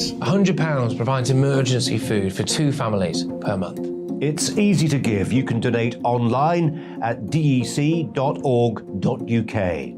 £100 provides emergency food for 2 families per month. It's easy to give. You can donate online at dec.org.uk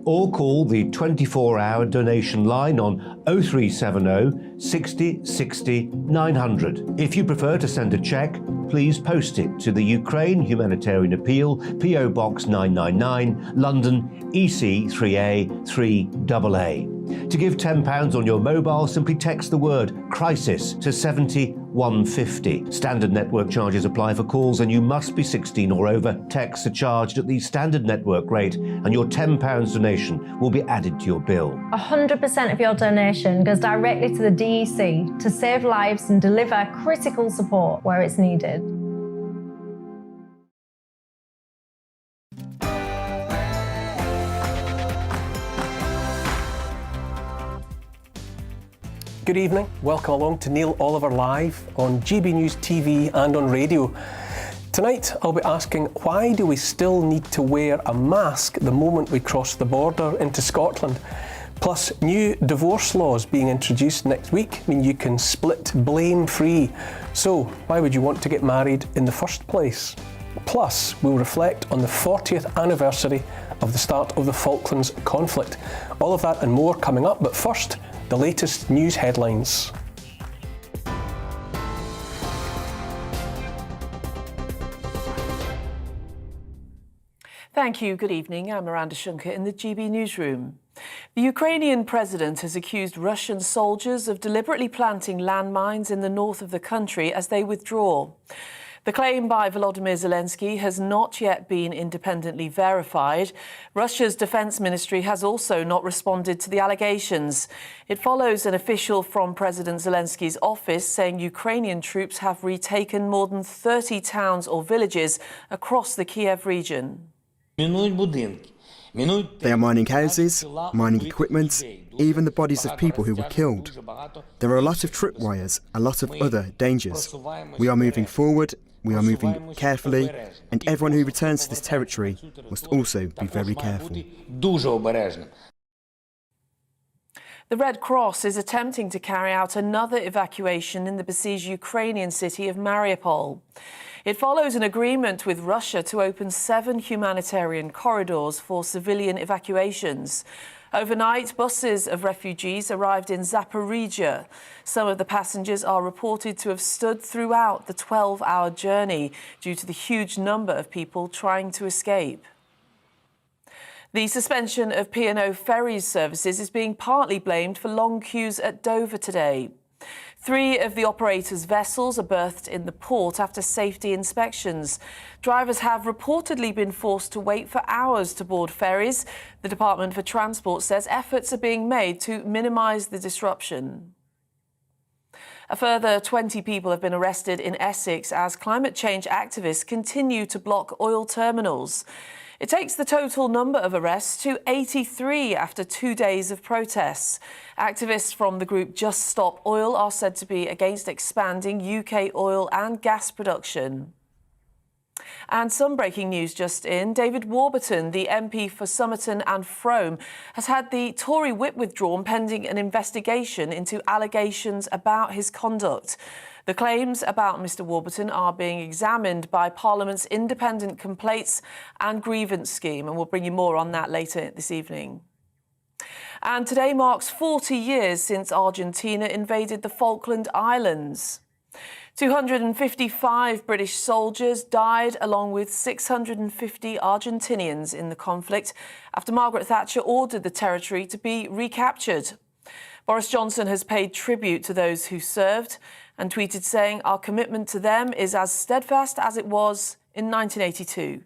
or call the 24-hour donation line on 0370 60 60 900. If you prefer to send a cheque, please post it to the Ukraine Humanitarian Appeal, PO Box 999, London, EC 3A 3AA. To give £10 on your mobile, simply text the word crisis to 70150. Standard network charges apply for calls and you must be 16 or over. Texts are charged at the standard network rate and your £10 donation will be added to your bill. 100% of your donation goes directly to the DEC to save lives and deliver critical support where it's needed. Good evening, welcome along to Neil Oliver Live on GB News TV and on radio. Tonight I'll be asking, why do we still need to wear a mask the moment we cross the border into Scotland? Plus, new divorce laws being introduced next week mean you can split blame-free. So, why would you want to get married in the first place? Plus, we'll reflect on the 40th anniversary of the start of the Falklands conflict. All of that and more coming up, but first, the latest news headlines. Thank you. Good evening. I'm Miranda Shunker in the GB newsroom. The Ukrainian president has accused Russian soldiers of deliberately planting landmines in the north of the country as they withdraw. The claim by Volodymyr Zelensky has not yet been independently verified. Russia's defense ministry has also not responded to the allegations. It follows an official from President Zelensky's office saying Ukrainian troops have retaken more than 30 towns or villages across the Kiev region. They are mining houses, mining equipment, even the bodies of people who were killed. There are a lot of tripwires, a lot of other dangers. We are moving forward. We are moving carefully, and everyone who returns to this territory must also be very careful. The Red Cross is attempting to carry out another evacuation in the besieged Ukrainian city of Mariupol. It follows an agreement with Russia to open 7 humanitarian corridors for civilian evacuations. Overnight, buses of refugees arrived in Zaporizhia. Some of the passengers are reported to have stood throughout the 12-hour journey due to the huge number of people trying to escape. The suspension of P&O Ferries services is being partly blamed for long queues at Dover today. 3 of the operator's vessels are berthed in the port after safety inspections. Drivers have reportedly been forced to wait for hours to board ferries. The Department for Transport says efforts are being made to minimise the disruption. A further 20 people have been arrested in Essex as climate change activists continue to block oil terminals. It takes the total number of arrests to 83 after 2 days of protests. Activists from the group Just Stop Oil are said to be against expanding UK oil and gas production. And some breaking news just in. David Warburton, the MP for Somerton and Frome, has had the Tory whip withdrawn pending an investigation into allegations about his conduct. The claims about Mr Warburton are being examined by Parliament's Independent Complaints and Grievance Scheme, and we'll bring you more on that later this evening. And today marks 40 years since Argentina invaded the Falkland Islands. 255 British soldiers died along with 650 Argentinians in the conflict after Margaret Thatcher ordered the territory to be recaptured. Boris Johnson has paid tribute to those who served and tweeted saying, "Our commitment to them is as steadfast as it was in 1982.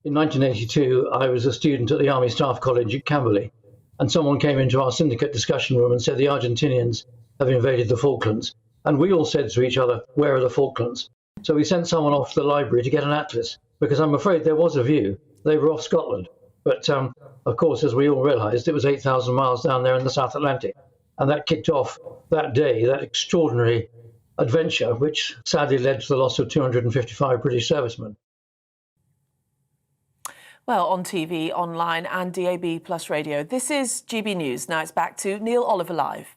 In 1982, I was a student at the Army Staff College at Camberley, and someone came into our syndicate discussion room and said the Argentinians have invaded the Falklands. And we all said to each other, where are the Falklands? So we sent someone off to the library to get an atlas, because I'm afraid there was a view. They were off Scotland. But of course, as we all realised, it was 8,000 miles down there in the South Atlantic. And that kicked off that day, that extraordinary adventure, which sadly led to the loss of 255 British servicemen. Well, on TV, online and DAB plus radio, this is GB News. Now it's back to Neil Oliver Live.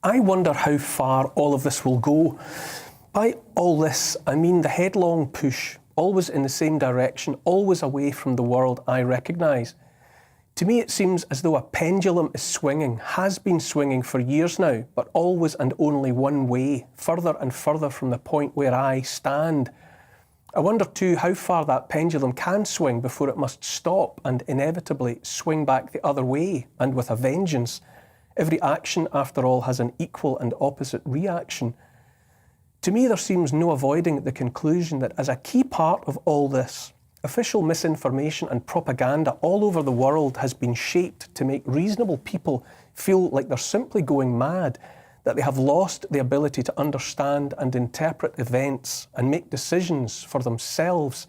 I wonder how far all of this will go. By all this, I mean the headlong push, always in the same direction, always away from the world I recognise. To me, it seems as though a pendulum is swinging, has been swinging for years now, but always and only one way, further and further from the point where I stand. I wonder too how far that pendulum can swing before it must stop and inevitably swing back the other way, and with a vengeance. Every action, after all, has an equal and opposite reaction. To me, there seems no avoiding the conclusion that as a key part of all this, official misinformation and propaganda all over the world has been shaped to make reasonable people feel like they're simply going mad, that they have lost the ability to understand and interpret events and make decisions for themselves.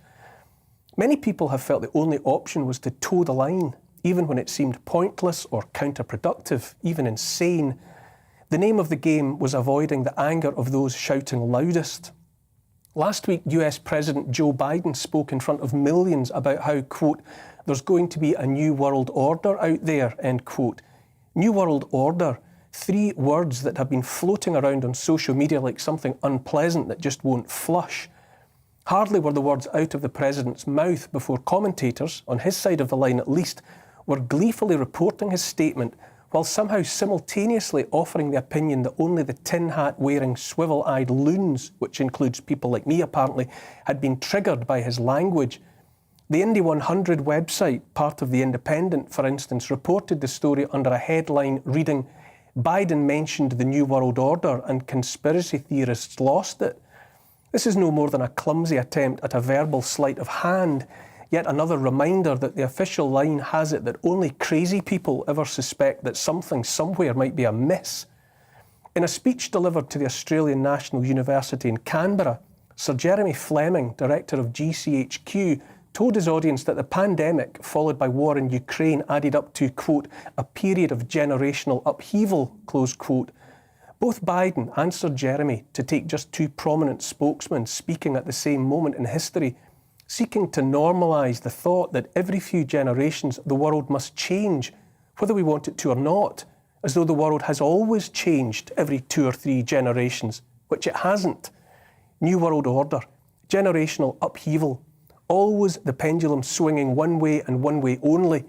Many people have felt the only option was to toe the line, even when it seemed pointless or counterproductive, even insane. The name of the game was avoiding the anger of those shouting loudest. Last week, US President Joe Biden spoke in front of millions about how, quote, there's going to be a new world order out there, end quote. New world order, 3 words that have been floating around on social media like something unpleasant that just won't flush. Hardly were the words out of the president's mouth before commentators, on his side of the line at least, were gleefully reporting his statement while somehow simultaneously offering the opinion that only the tin hat wearing swivel-eyed loons, which includes people like me apparently, had been triggered by his language. The Indy 100 website, part of The Independent, for instance, reported the story under a headline reading, "Biden mentioned the New World Order and conspiracy theorists lost it." This is no more than a clumsy attempt at a verbal sleight of hand, yet another reminder that the official line has it that only crazy people ever suspect that something somewhere might be amiss. In a speech delivered to the Australian National University in Canberra, Sir Jeremy Fleming, director of GCHQ, told his audience that the pandemic, followed by war in Ukraine, added up to, quote, a period of generational upheaval, close quote. Both Biden and Sir Jeremy, to take just 2 prominent spokesmen speaking at the same moment in history, seeking to normalise the thought that every few generations the world must change, whether we want it to or not, as though the world has always changed every 2 or 3 generations, which it hasn't. New world order, generational upheaval, always the pendulum swinging one way and one way only.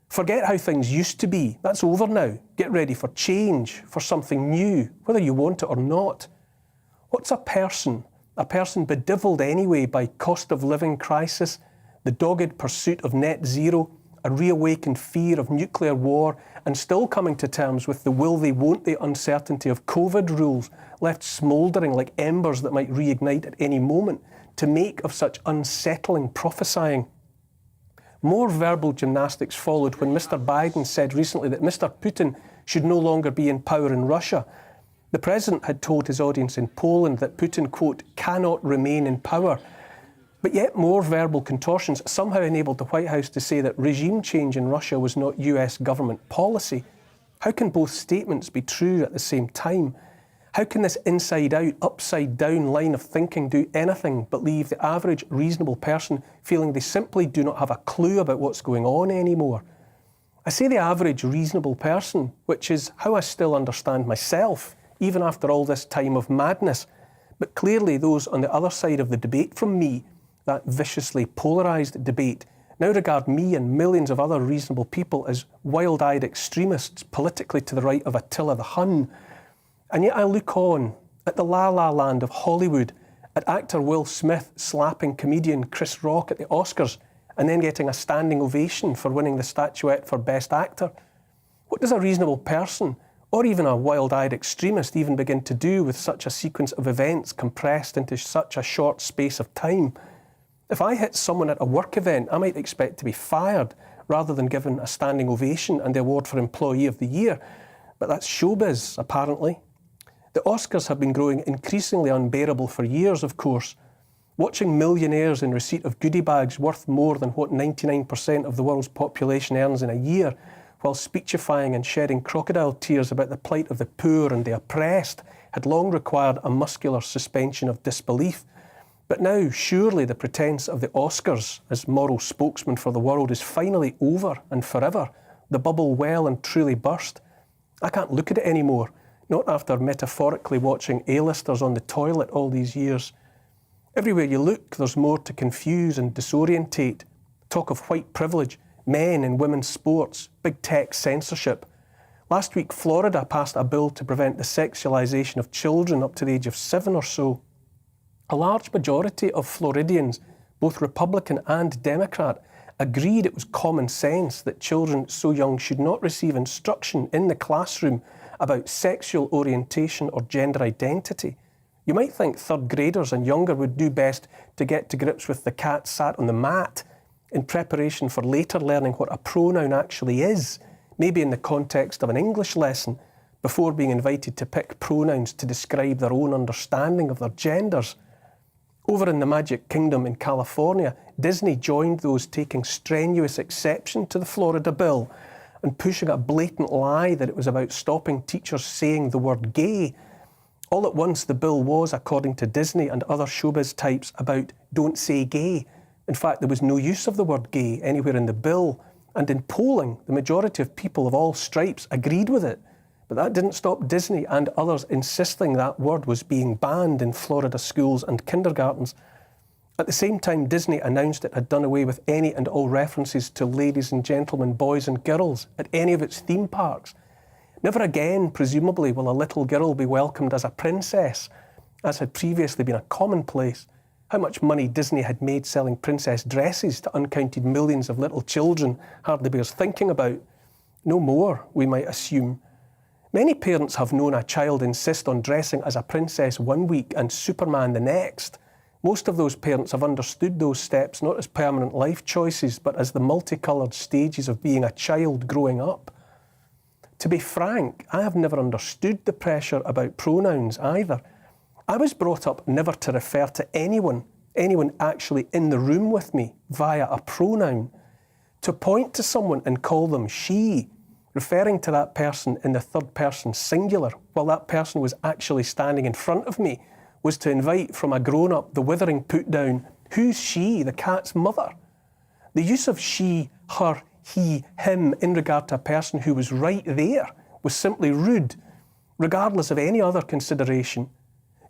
Forget how things used to be. That's over now. Get ready for change, for something new, whether you want it or not. What's a person? A person bedevilled anyway by cost of living crisis, the dogged pursuit of net zero, a reawakened fear of nuclear war, and still coming to terms with the will they won't they uncertainty of COVID rules, left smouldering like embers that might reignite at any moment, to make of such unsettling prophesying. More verbal gymnastics followed when Mr. Biden said recently that Mr. Putin should no longer be in power in Russia. The president had told his audience in Poland that Putin, quote, cannot remain in power. But yet more verbal contortions somehow enabled the White House to say that regime change in Russia was not US government policy. How can both statements be true at the same time? How can this inside-out, upside-down line of thinking do anything but leave the average reasonable person feeling they simply do not have a clue about what's going on anymore? I say the average reasonable person, which is how I still understand myself, even after all this time of madness. But clearly those on the other side of the debate from me, that viciously polarised debate, now regard me and millions of other reasonable people as wild-eyed extremists politically to the right of Attila the Hun. And yet I look on at the la-la land of Hollywood, at actor Will Smith slapping comedian Chris Rock at the Oscars and then getting a standing ovation for winning the statuette for Best Actor. What does a reasonable person, or even a wild-eyed extremist, even begin to do with such a sequence of events compressed into such a short space of time? If I hit someone at a work event, I might expect to be fired rather than given a standing ovation and the award for Employee of the Year. But that's showbiz, apparently. The Oscars have been growing increasingly unbearable for years, of course. Watching millionaires in receipt of goodie bags worth more than what 99% of the world's population earns in a year, while speechifying and shedding crocodile tears about the plight of the poor and the oppressed, had long required a muscular suspension of disbelief. But now, surely the pretence of the Oscars as moral spokesman for the world is finally over and forever. The bubble well and truly burst. I can't look at it anymore. not after metaphorically watching A-listers on the toilet all these years. Everywhere you look, there's more to confuse and disorientate. Talk of white privilege, men and women's sports, big tech censorship. Last week, Florida passed a bill to prevent the sexualisation of children up to the age of 7 or so. A large majority of Floridians, both Republican and Democrat, agreed it was common sense that children so young should not receive instruction in the classroom about sexual orientation or gender identity. You might think third graders and younger would do best to get to grips with the cat sat on the mat in preparation for later learning what a pronoun actually is, maybe in the context of an English lesson, before being invited to pick pronouns to describe their own understanding of their genders. Over in the Magic Kingdom in California, Disney joined those taking strenuous exception to the Florida bill and pushing a blatant lie that it was about stopping teachers saying the word gay. All at once, the bill was, according to Disney and other showbiz types, about don't say gay. In fact, there was no use of the word gay anywhere in the bill. And in polling, the majority of people of all stripes agreed with it. But that didn't stop Disney and others insisting that word was being banned in Florida schools and kindergartens. At the same time, Disney announced it had done away with any and all references to ladies and gentlemen, boys and girls at any of its theme parks. Never again, presumably, will a little girl be welcomed as a princess, as had previously been a commonplace. How much money Disney had made selling princess dresses to uncounted millions of little children hardly bears thinking about. No more, we might assume. Many parents have known a child insist on dressing as a princess one week and Superman the next. Most of those parents have understood those steps not as permanent life choices, but as the multicoloured stages of being a child growing up. To be frank, I have never understood the pressure about pronouns either. I was brought up never to refer to anyone actually in the room with me via a pronoun. To point to someone and call them she, referring to that person in the third person singular while that person was actually standing in front of me, was to invite from a grown-up the withering put-down, who's she, the cat's mother? The use of she, her, he, him in regard to a person who was right there was simply rude, regardless of any other consideration.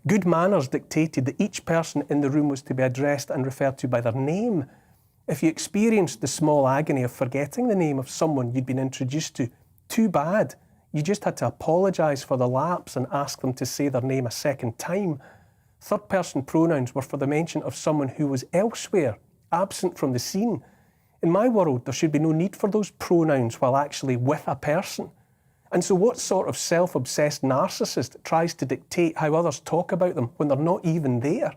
Good manners dictated that each person in the room was to be addressed and referred to by their name. If you experienced the small agony of forgetting the name of someone you'd been introduced to, too bad. You just had to apologise for the lapse and ask them to say their name a second time. Third-person pronouns were for the mention of someone who was elsewhere, absent from the scene. In my world, there should be no need for those pronouns while actually with a person. And so what sort of self-obsessed narcissist tries to dictate how others talk about them when they're not even there?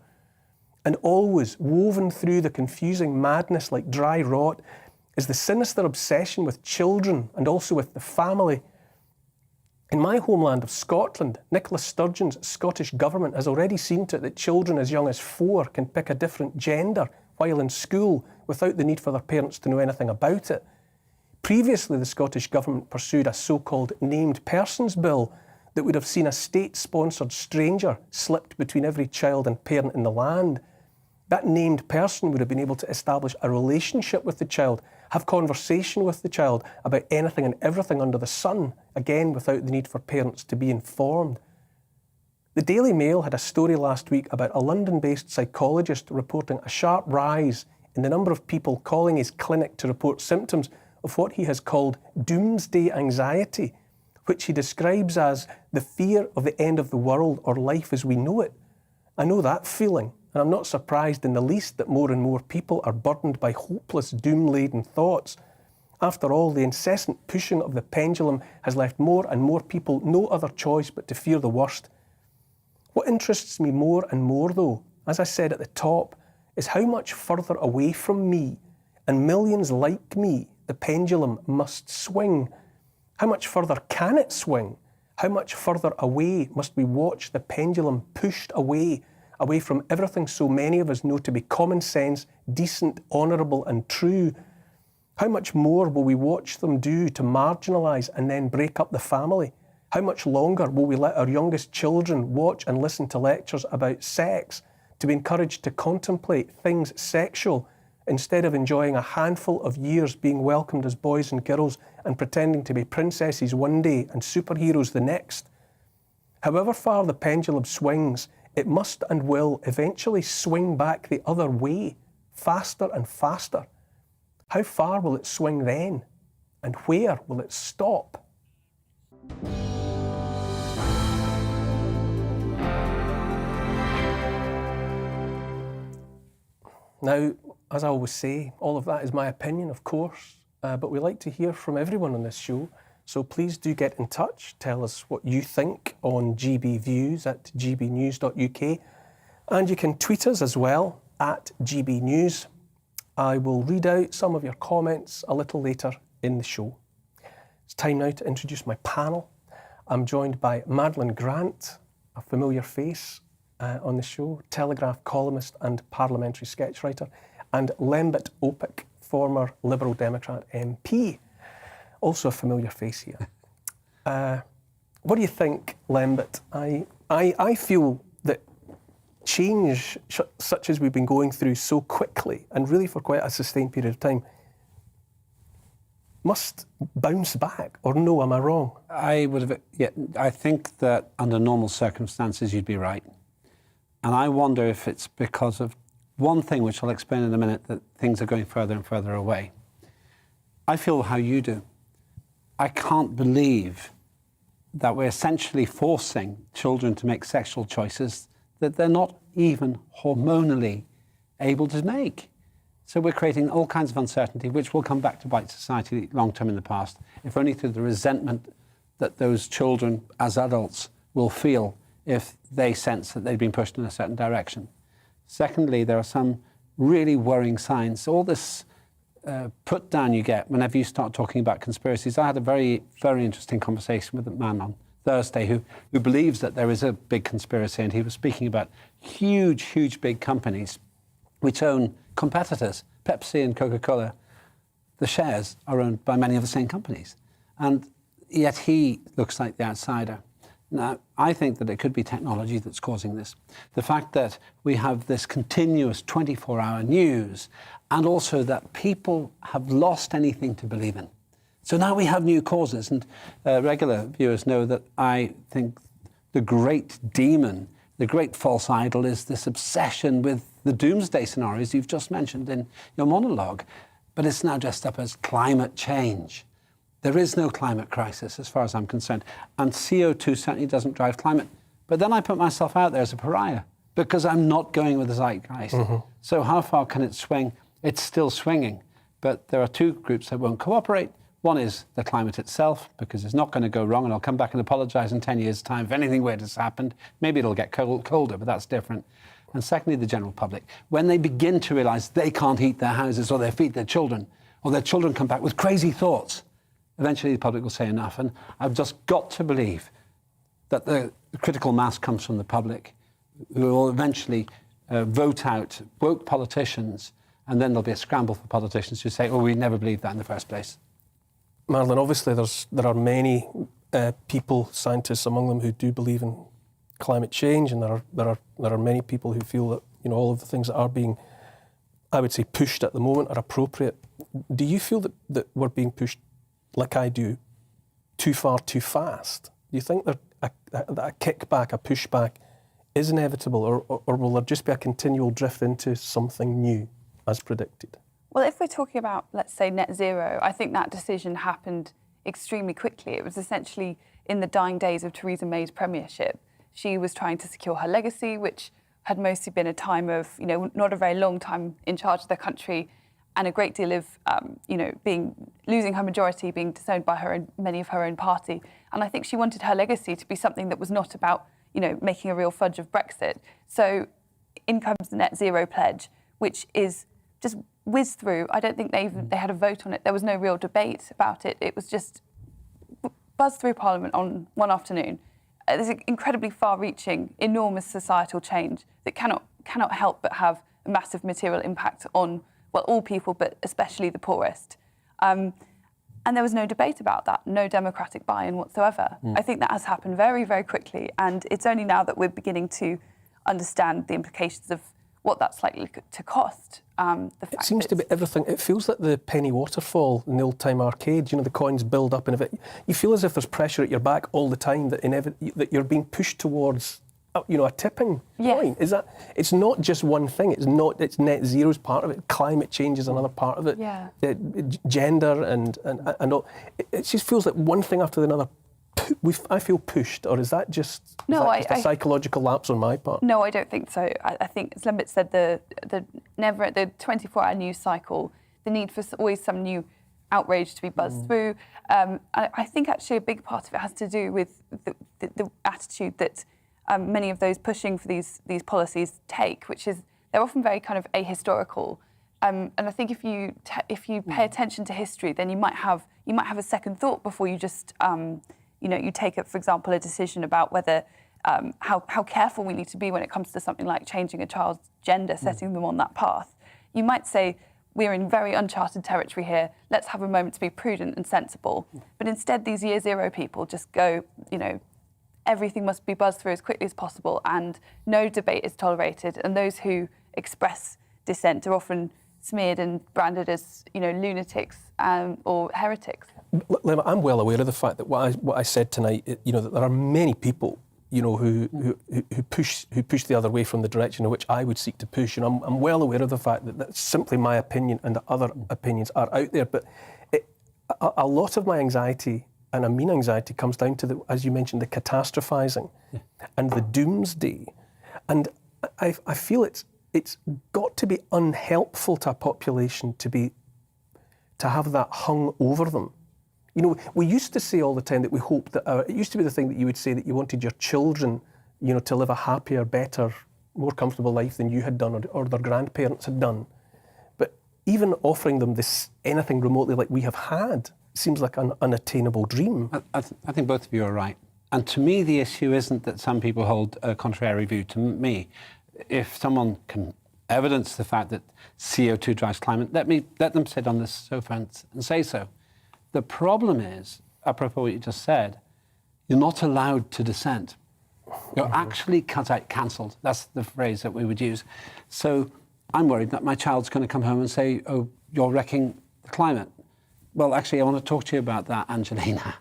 And always woven through the confusing madness like dry rot is the sinister obsession with children and also with the family. In my homeland of Scotland, Nicola Sturgeon's Scottish Government has already seen to it that children as young as 4 can pick a different gender while in school without the need for their parents to know anything about it. Previously, the Scottish Government pursued a so-called named persons bill that would have seen a state-sponsored stranger slipped between every child and parent in the land. That named person would have been able to establish a relationship with the child, have conversation with the child about anything and everything under the sun, again without the need for parents to be informed. The Daily Mail had a story last week about a London-based psychologist reporting a sharp rise in the number of people calling his clinic to report symptoms of what he has called Doomsday Anxiety, which he describes as the fear of the end of the world or life as we know it. I know that feeling, and I'm not surprised in the least that more and more people are burdened by hopeless, doom-laden thoughts. After all, the incessant pushing of the pendulum has left more and more people no other choice but to fear the worst. What interests me more and more, though, as I said at the top, is how much further away from me, and millions like me, the pendulum must swing. How much further can it swing? How much further away must we watch the pendulum pushed away from everything so many of us know to be common sense, decent, honourable and true? How much more will we watch them do to marginalise and then break up the family? How much longer will we let our youngest children watch and listen to lectures about sex, to be encouraged to contemplate things sexual, instead of enjoying a handful of years being welcomed as boys and girls and pretending to be princesses one day and superheroes the next? However far the pendulum swings, it must and will eventually swing back the other way, faster and faster. How far will it swing then? And where will it stop? Now, as I always say, all of that is my opinion, of course, but we like to hear from everyone on this show. So please do get in touch. Tell us what you think on GB Views at gbnews.uk. And you can tweet us as well at GB News. I will read out some of your comments a little later in the show. It's time now to introduce my panel. I'm joined by Madeline Grant, a familiar face on the show, Telegraph columnist and parliamentary sketch writer, and Lembit Opik, former Liberal Democrat MP, also a familiar face here. What do you think, Lembit? I feel that change, such as we've been going through so quickly, and really for quite a sustained period of time, must bounce back, or no, am I wrong? I think that under normal circumstances you'd be right. And I wonder if it's because of one thing, which I'll explain in a minute, that things are going further and further away. I feel how you do. I can't believe that we're essentially forcing children to make sexual choices that they're not even hormonally able to make. So we're creating all kinds of uncertainty, which will come back to bite society long term in the past, if only through the resentment that those children as adults will feel if they sense that they've been pushed in a certain direction. Secondly, there are some really worrying signs. All this put down you get whenever you start talking about conspiracies. I had a very, very interesting conversation with a man on Thursday who believes that there is a big conspiracy, and he was speaking about huge big companies which own competitors, Pepsi and Coca-Cola. The shares are owned by many of the same companies, and yet he looks like the outsider. Now, I think that it could be technology that's causing this. The fact that we have this continuous 24-hour news, and also that people have lost anything to believe in. So now we have new causes, and regular viewers know that I think the great demon, the great false idol, is this obsession with the doomsday scenarios you've just mentioned in your monologue. But it's now dressed up as climate change. There is no climate crisis, as far as I'm concerned. And CO2 certainly doesn't drive climate. But then I put myself out there as a pariah, because I'm not going with the zeitgeist. So how far can it swing? It's still swinging. But there are two groups that won't cooperate. One is the climate itself, because it's not going to go wrong, and I'll come back and apologise in 10 years' time if anything weird has happened. Maybe it'll get colder, but that's different. And secondly, the general public. When they begin to realise they can't heat their houses, or they feed their children, or their children come back with crazy thoughts, eventually the public will say enough. And I've just got to believe that the critical mass comes from the public, who will eventually vote out woke politicians, and then there'll be a scramble for politicians who say, oh, we never believed that in the first place. Madeline, obviously there are many people, scientists among them, who do believe in climate change, and there are many people who feel that, you know, all of the things that are being, I would say, pushed at the moment are appropriate. Do you feel that we're being pushed, like I do, too far, too fast? Do you think that a kickback, a pushback is inevitable, or will there just be a continual drift into something new, as predicted? Well, if we're talking about, let's say, net zero, I think that decision happened extremely quickly. It was essentially in the dying days of Theresa May's premiership. She was trying to secure her legacy, which had mostly been a time of, you know, not a very long time in charge of the country, and a great deal of, losing her majority, being disowned by many of her own party. And I think she wanted her legacy to be something that was not about, you know, making a real fudge of Brexit. So in comes the net zero pledge, which is just whizzed through. I don't think they had a vote on it. There was no real debate about it. It was just buzzed through Parliament on one afternoon. There's an incredibly far-reaching, enormous societal change that cannot help but have a massive material impact on, well, all people, but especially the poorest. And there was no debate about that, no democratic buy-in whatsoever. I think that has happened very, very quickly, and it's only now that we're beginning to understand the implications of what that's likely to cost. It seems to be everything. It feels like the penny waterfall in the old-time arcade. You know, the coins build up, and if you feel as if there's pressure at your back all the time, that you're being pushed towards, a tipping point. Is that? It's not just one thing. It's net zero is part of it. Climate change is another part of it. Yeah. Gender and all. It just feels like one thing after another. I feel pushed, or is that just a psychological lapse on my part? No, I don't think so. I think, as Lembit said, the 24-hour news cycle, the need for always some new outrage to be buzzed through. I think actually a big part of it has to do with the attitude that many of those pushing for these policies take, which is they're often very kind of ahistorical. And I think if you pay attention to history, then you might have a second thought before you just you take up, for example, a decision about whether how careful we need to be when it comes to something like changing a child's gender, setting them on that path. You might say, we're in very uncharted territory here, let's have a moment to be prudent and sensible. But instead, these year zero people just go, everything must be buzzed through as quickly as possible, and no debate is tolerated, and those who express dissent are often smeared and branded as, lunatics or heretics. I'm well aware of the fact that what I said tonight, that there are many people, who push the other way from the direction in which I would seek to push. And I'm well aware of the fact that that's simply my opinion, and that other opinions are out there. But a lot of my anxiety, and I mean anxiety, comes down to as you mentioned, the catastrophizing and the doomsday. And I feel it's got to be unhelpful to a population to have that hung over them. We used to say all the time that we hoped that it used to be the thing that you would say that you wanted your children, to live a happier, better, more comfortable life than you had done or their grandparents had done. But even offering them anything remotely like we have had seems like an unattainable dream. I think both of you are right. And to me, the issue isn't that some people hold a contrary view to me. If someone can evidence the fact that CO2 drives climate, let them sit on this sofa and say so. The problem is, apropos what you just said, you're not allowed to dissent. You're actually cancelled. That's the phrase that we would use. So I'm worried that my child's going to come home and say, oh, you're wrecking the climate. Well, actually, I want to talk to you about that, Angelina.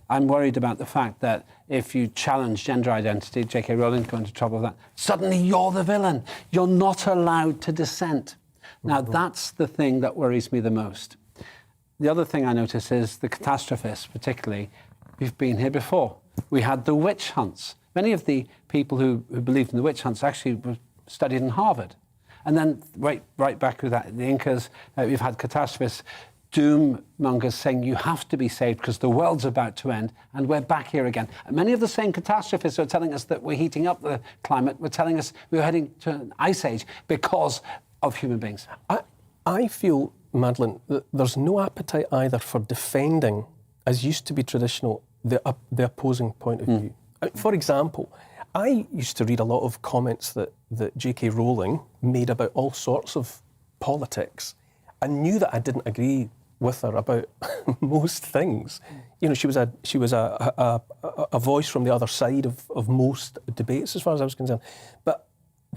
I'm worried about the fact that if you challenge gender identity, J.K. Rowling going into trouble with that, suddenly you're the villain. You're not allowed to dissent. Now, that's the thing that worries me the most. The other thing I notice is the catastrophists, particularly, we've been here before. We had the witch hunts. Many of the people who believed in the witch hunts actually were studied in Harvard. And then right back with that, the Incas, we've had catastrophists, doom mongers saying you have to be saved because the world's about to end, and we're back here again. And many of the same catastrophists are telling us that we're heating up the climate, we're telling us we're heading to an ice age because of human beings. I feel, Madeleine, that there's no appetite either for defending, as used to be traditional, the opposing point of view. For example, I used to read a lot of comments that J.K. Rowling made about all sorts of politics. I knew that I didn't agree with her about most things. She was a voice from the other side of most debates, as far as I was concerned. But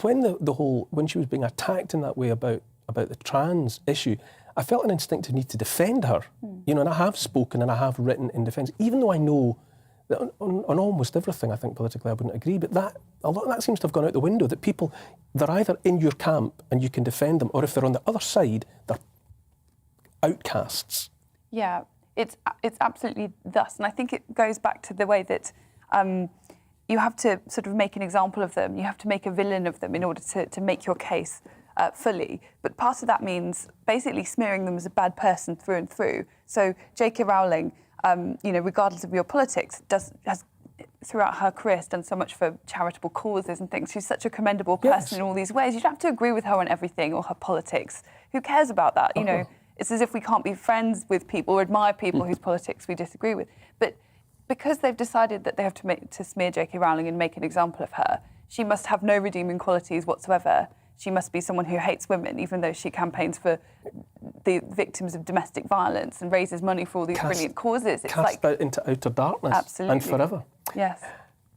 when when she was being attacked in that way about the trans issue, I felt an instinctive need to defend her. And I have spoken and I have written in defence, even though I know that on almost everything, I think politically I wouldn't agree. But a lot of that seems to have gone out the window. That people, they're either in your camp and you can defend them, or if they're on the other side, they're outcasts. Yeah, it's absolutely thus. And I think it goes back to the way that you have to sort of make an example of them. You have to make a villain of them in order to make your case fully. But part of that means basically smearing them as a bad person through and through. So J.K. Rowling, regardless of your politics, has throughout her career done so much for charitable causes and things. She's such a commendable person in all these ways. You don't have to agree with her on everything or her politics. Who cares about that? It's as if we can't be friends with people or admire people whose politics we disagree with. But because they've decided that they have to smear J.K. Rowling and make an example of her, she must have no redeeming qualities whatsoever. She must be someone who hates women, even though she campaigns for the victims of domestic violence and raises money for all these brilliant causes. It's cast out into outer darkness. Absolutely. And forever. Yes.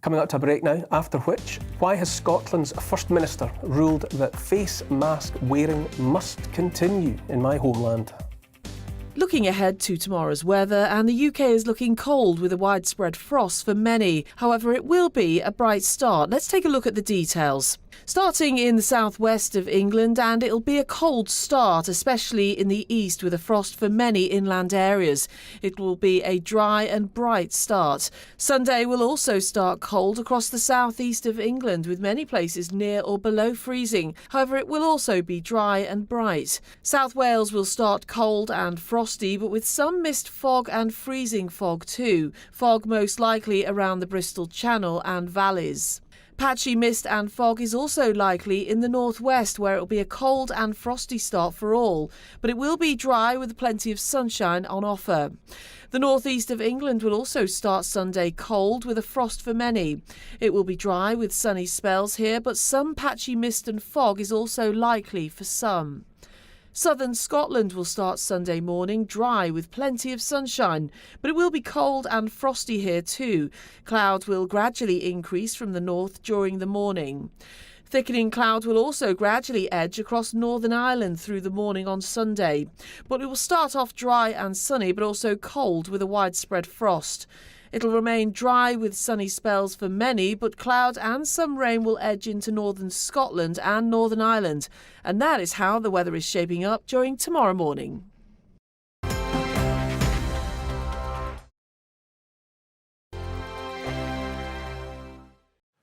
Coming up to a break now, after which, why has Scotland's First Minister ruled that face mask wearing must continue in my homeland? Looking ahead to tomorrow's weather, and the UK is looking cold with a widespread frost for many. However, it will be a bright start. Let's take a look at the details. Starting in the southwest of England, and it'll be a cold start, especially in the east with a frost for many inland areas. It will be a dry and bright start. Sunday will also start cold across the southeast of England, with many places near or below freezing. However, it will also be dry and bright. South Wales will start cold and frosty, but with some mist, fog and freezing fog too. Fog most likely around the Bristol Channel and valleys. Patchy mist and fog is also likely in the northwest, where it will be a cold and frosty start for all, but it will be dry with plenty of sunshine on offer. The northeast of England will also start Sunday cold with a frost for many. It will be dry with sunny spells here, but some patchy mist and fog is also likely for some. Southern Scotland will start Sunday morning dry with plenty of sunshine, but it will be cold and frosty here too. Clouds will gradually increase from the north during the morning. Thickening cloud will also gradually edge across Northern Ireland through the morning on Sunday, but it will start off dry and sunny, but also cold with a widespread frost. It'll remain dry with sunny spells for many, but cloud and some rain will edge into northern Scotland and Northern Ireland. And that is how the weather is shaping up during tomorrow morning.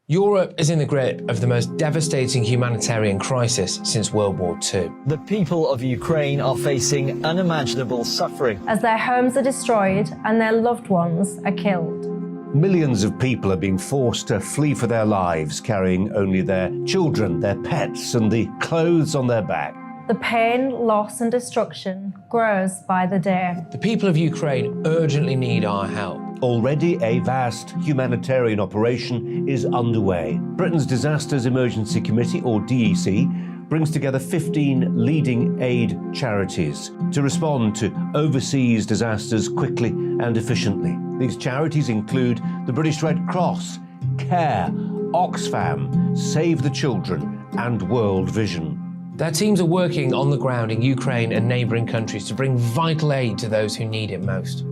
Europe is in the grip of the most devastating humanitarian crisis since World War II. The people of Ukraine are facing unimaginable suffering as their homes are destroyed and their loved ones are killed. Millions of people are being forced to flee for their lives, carrying only their children, their pets, and the clothes on their back. The pain, loss and destruction grows by the day. The people of Ukraine urgently need our help. Already a vast humanitarian operation is underway. Britain's Disasters Emergency Committee, or DEC, brings together 15 leading aid charities to respond to overseas disasters quickly and efficiently. These charities include the British Red Cross, CARE, Oxfam, Save the Children and World Vision. Their teams are working on the ground in Ukraine and neighbouring countries to bring vital aid to those who need it most.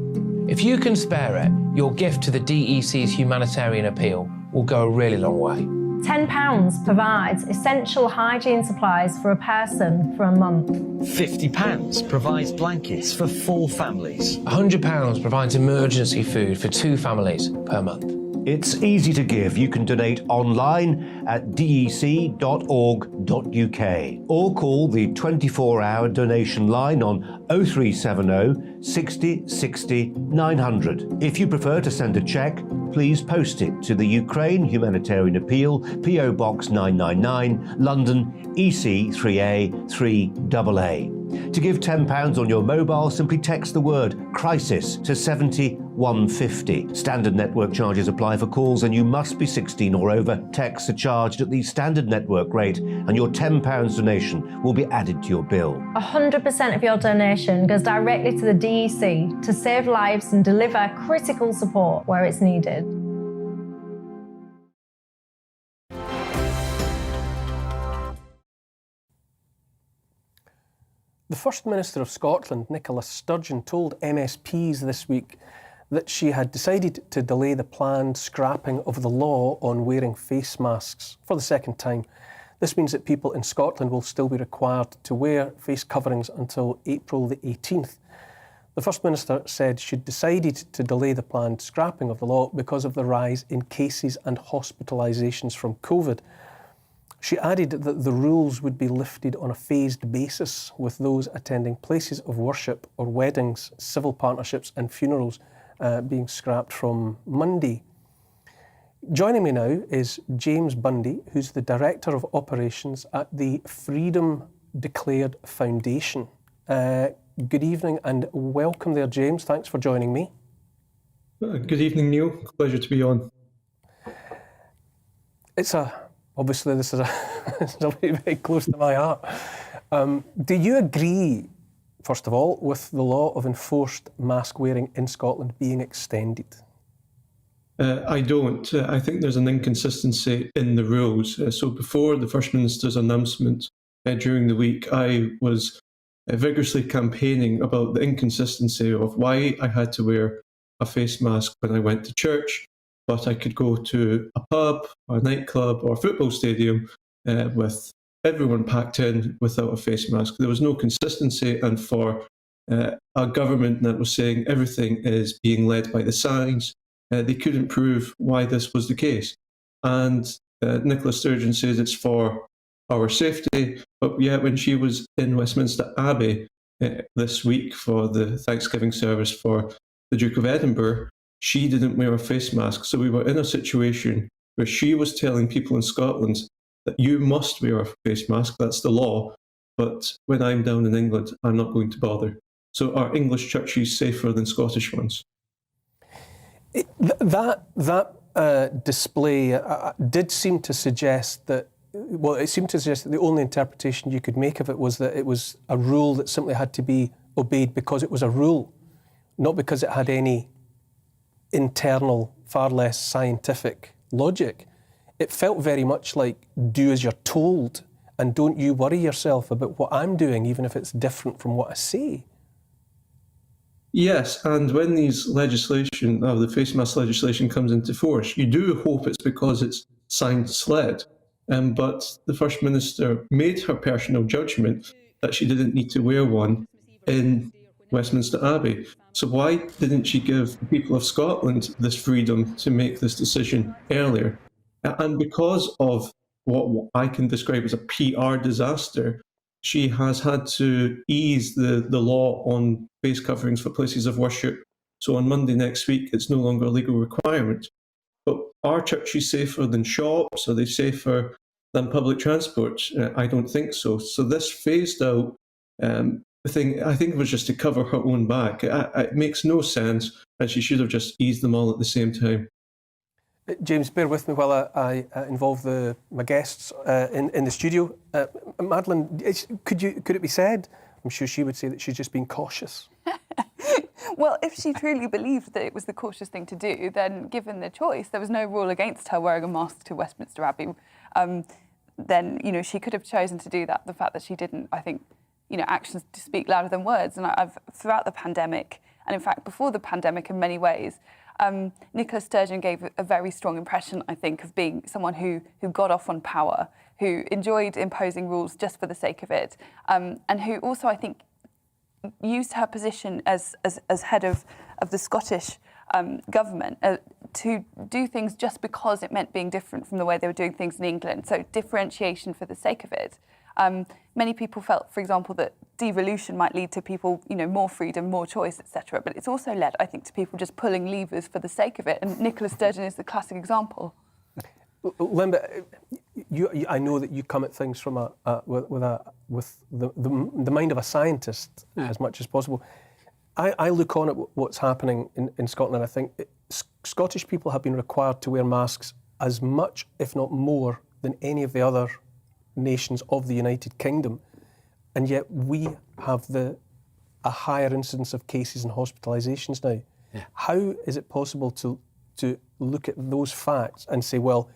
If you can spare it, your gift to the DEC's humanitarian appeal will go a really long way. £10 provides essential hygiene supplies for a person for a month. £50 provides blankets for 4 families. £100 provides emergency food for 2 families per month. It's easy to give. You can donate online at dec.org.uk or call the 24-hour donation line on 0370 60 60 900. If you prefer to send a cheque, please post it to the Ukraine Humanitarian Appeal, PO Box 999, London, EC 3A 3AA. To give £10 on your mobile, simply text the word crisis to 70150. Standard network charges apply for calls and you must be 16 or over. Texts are charged at the standard network rate and your £10 donation will be added to your bill. 100% of your donation goes directly to the DEC to save lives and deliver critical support where it's needed. The First Minister of Scotland, Nicola Sturgeon, told MSPs this week that she had decided to delay the planned scrapping of the law on wearing face masks for the second time. This means that people in Scotland will still be required to wear face coverings until April the 18th. The First Minister said she'd decided to delay the planned scrapping of the law because of the rise in cases and hospitalisations from COVID. She added that the rules would be lifted on a phased basis, with those attending places of worship or weddings, civil partnerships and funerals being scrapped from Monday. Joining me now is James Bundy, who's the Director of Operations at the Freedom Declared Foundation. Good evening and welcome there, James. Thanks for joining me. Good evening, Neil. Pleasure to be on. Obviously, this is very, very close to my heart. Do you agree, first of all, with the law of enforced mask wearing in Scotland being extended? I don't. I think there's an inconsistency in the rules. So before the First Minister's announcement during the week, I was vigorously campaigning about the inconsistency of why I had to wear a face mask when I went to church, but I could go to a pub, a nightclub, or a football stadium with everyone packed in without a face mask. There was no consistency, and for a government that was saying everything is being led by the science, they couldn't prove why this was the case. And Nicola Sturgeon says it's for our safety, but yet when she was in Westminster Abbey this week for the Thanksgiving service for the Duke of Edinburgh, she didn't wear a face mask. So we were in a situation where she was telling people in Scotland that you must wear a face mask, that's the law, but when I'm down in England, I'm not going to bother. So are English churches safer than Scottish ones? That display did seem to suggest that, well, it seemed to suggest that the only interpretation you could make of it was that it was a rule that simply had to be obeyed because it was a rule, not because it had any internal, far less scientific logic. It felt very much like do as you're told and don't you worry yourself about what I'm doing, even if it's different from what I say. Yes, and when these the face mask legislation comes into force, you do hope it's because it's science-led. But the First Minister made her personal judgment that she didn't need to wear one in Westminster Abbey. So why didn't she give the people of Scotland this freedom to make this decision earlier? And because of what I can describe as a PR disaster, she has had to ease the law on face coverings for places of worship. So on Monday next week, it's no longer a legal requirement. But are churches safer than shops? Are they safer than public transport? I don't think so. So this phased out thing, I think it was just to cover her own back. It makes no sense, and she should have just eased them all at the same time. James, bear with me while I involve my guests in the studio. Madeleine, could it be said? I'm sure she would say that she's just been cautious. Well, if she truly believed that it was the cautious thing to do, then given the choice, there was no rule against her wearing a mask to Westminster Abbey, then, she could have chosen to do that. The fact that she didn't, I think, actions to speak louder than words. And I've throughout the pandemic, and in fact before the pandemic in many ways, Nicola Sturgeon gave a very strong impression, I think, of being someone who got off on power, who enjoyed imposing rules just for the sake of it, and who also, I think, used her position as head of the Scottish government to do things just because it meant being different from the way they were doing things in England. So differentiation for the sake of it. Many people felt, for example, that devolution might lead to people, more freedom, more choice, etc. But it's also led, I think, to people just pulling levers for the sake of it. And Nicola Sturgeon is the classic example. Limba, I know that you come at things from with the mind of a scientist as much as possible. I look on at what's happening in Scotland. I think Scottish people have been required to wear masks as much, if not more, than any of the other nations of the United Kingdom, and yet we have a higher incidence of cases and hospitalisations now. Yeah. How is it possible to look at those facts and say, well,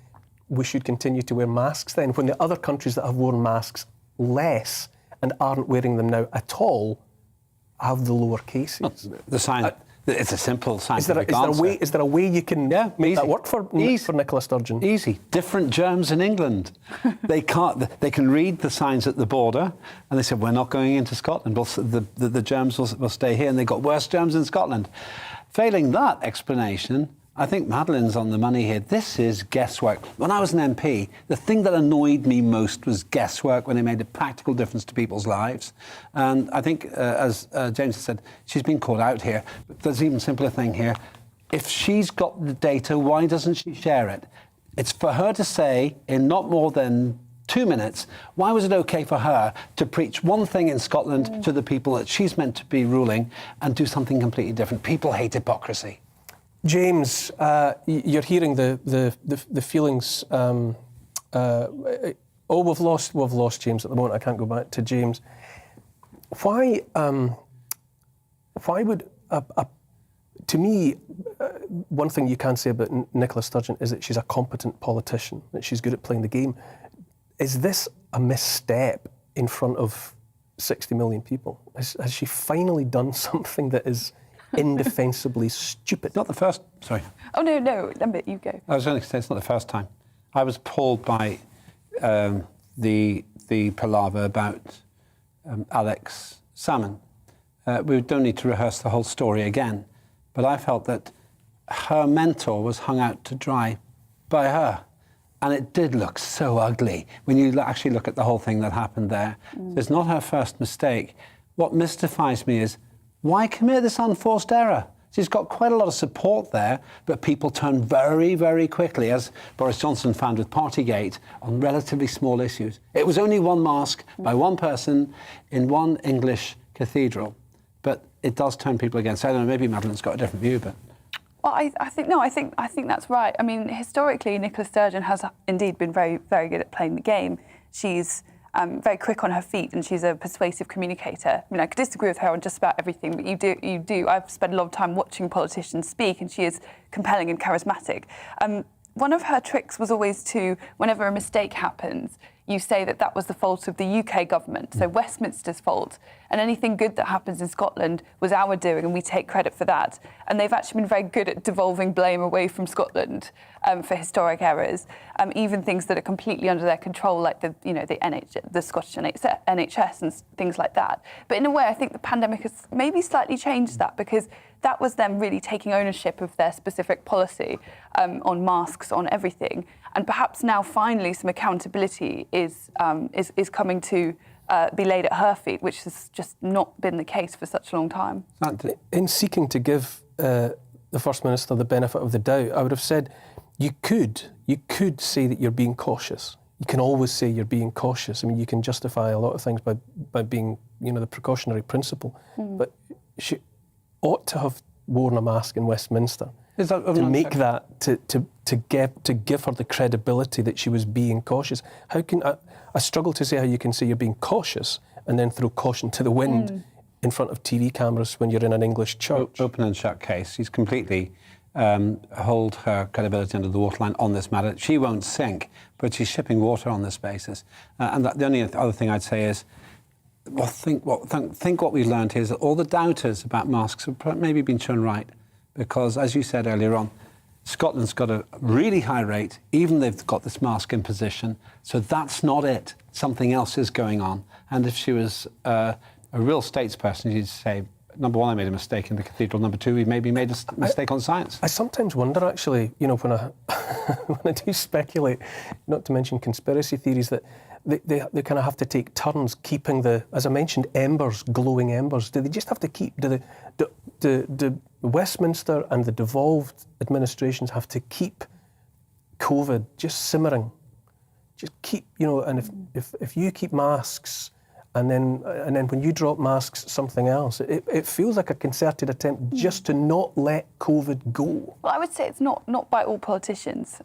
we should continue to wear masks then, when the other countries that have worn masks less and aren't wearing them now at all have the lower cases? The science. It's a simple scientific answer. Is there a way you can make that work for Nicola Sturgeon? Easy. Different germs in England. They can read the signs at the border, and they said, we're not going into Scotland. The germs will stay here, and they've got worse germs in Scotland. Failing that explanation, I think Madeleine's on the money here. This is guesswork. When I was an MP, the thing that annoyed me most was guesswork, when they made a practical difference to people's lives. And I think, as James said, she's been caught out here. But there's an even simpler thing here. If she's got the data, why doesn't she share it? It's for her to say, in not more than 2 minutes, why was it okay for her to preach one thing in Scotland to the people that she's meant to be ruling and do something completely different? People hate hypocrisy. James, you're hearing the feelings. We've lost James at the moment. I can't go back to James. Why would to me, one thing you can say about Nicola Sturgeon is that she's a competent politician, that she's good at playing the game. Is this a misstep in front of 60 million people? Has she finally done something that is indefensibly stupid? Not the first, sorry. Oh, no, Lambert, you go. I was only going to say it's not the first time. I was appalled by the palaver about Alex Salmon. We don't need to rehearse the whole story again, but I felt that her mentor was hung out to dry by her. And it did look so ugly when you actually look at the whole thing that happened there. It's not her first mistake. What mystifies me is, why commit this unforced error? She's got quite a lot of support there, but people turn very, very quickly, as Boris Johnson found with Partygate, on relatively small issues. It was only one mask by one person in one English cathedral, but it does turn people against. I don't know, maybe Madeline's got a different view, but... Well, I think that's right. I mean, historically, Nicola Sturgeon has indeed been very, very good at playing the game. She's very quick on her feet, and she's a persuasive communicator. I mean, I could disagree with her on just about everything, but you do. I've spent a lot of time watching politicians speak, and she is compelling and charismatic. One of her tricks was always to, whenever a mistake happens, you say that that was the fault of the UK government, so Westminster's fault, and anything good that happens in Scotland was our doing, and we take credit for that. And they've actually been very good at devolving blame away from Scotland for historic errors, even things that are completely under their control, like the Scottish NHS and things like that. But in a way, I think the pandemic has maybe slightly changed that, because that was them really taking ownership of their specific policy on masks, on everything. And perhaps now, finally, some accountability is coming to be laid at her feet, which has just not been the case for such a long time. In seeking to give the First Minister the benefit of the doubt, I would have said you could say that you're being cautious. You can always say you're being cautious. I mean, you can justify a lot of things by being, the precautionary principle. But she ought to have worn a mask in Westminster to make that to give her the credibility that she was being cautious. How can I struggle to see how you can say you're being cautious and then throw caution to the wind in front of TV cameras when you're in an English church? Open and shut case. She's completely hold her credibility under the waterline on this matter. She won't sink, but she's shipping water on this basis. And the only other thing I'd say is, think what we've learned here is that all the doubters about masks have maybe been shown right, because, as you said earlier on, Scotland's got a really high rate, even they've got this mask in position, so that's not it. Something else is going on. And if she was a real statesperson, she'd say, number one, I made a mistake in the cathedral. Number two, we maybe made a mistake on science. I sometimes wonder, actually, when I do speculate, not to mention conspiracy theories, that they kind of have to take turns keeping as I mentioned, embers, glowing embers. Do they just have to keep, do Westminster and the devolved administrations have to keep COVID just simmering? Just keep, and if you keep masks, and then when you drop masks, something else. It feels like a concerted attempt just to not let COVID go. Well, I would say it's not by all politicians.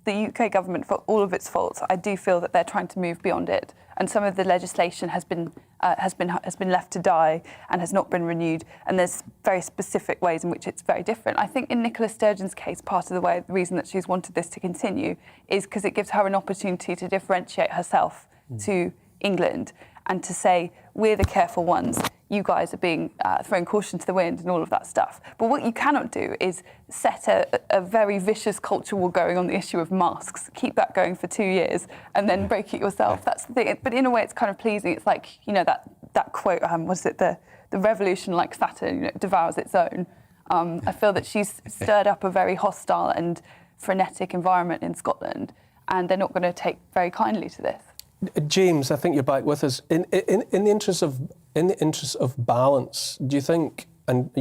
The UK government, for all of its faults, I do feel that they're trying to move beyond it, and some of the legislation has been left to die and has not been renewed. And there's very specific ways in which it's very different. I think in Nicola Sturgeon's case, part of the reason that she's wanted this to continue is because it gives her an opportunity to differentiate herself to England and to say, we're the careful ones. You guys are being throwing caution to the wind and all of that stuff. But what you cannot do is set a very vicious culture war going on the issue of masks, keep that going for 2 years, and then break it yourself. That's the thing. But in a way, it's kind of pleasing. It's like, that quote, was it the revolution, like Saturn, devours its own. I feel that she's stirred up a very hostile and frenetic environment in Scotland, and they're not going to take very kindly to this. James, I think you're back with us. In the interest of balance, do you think, and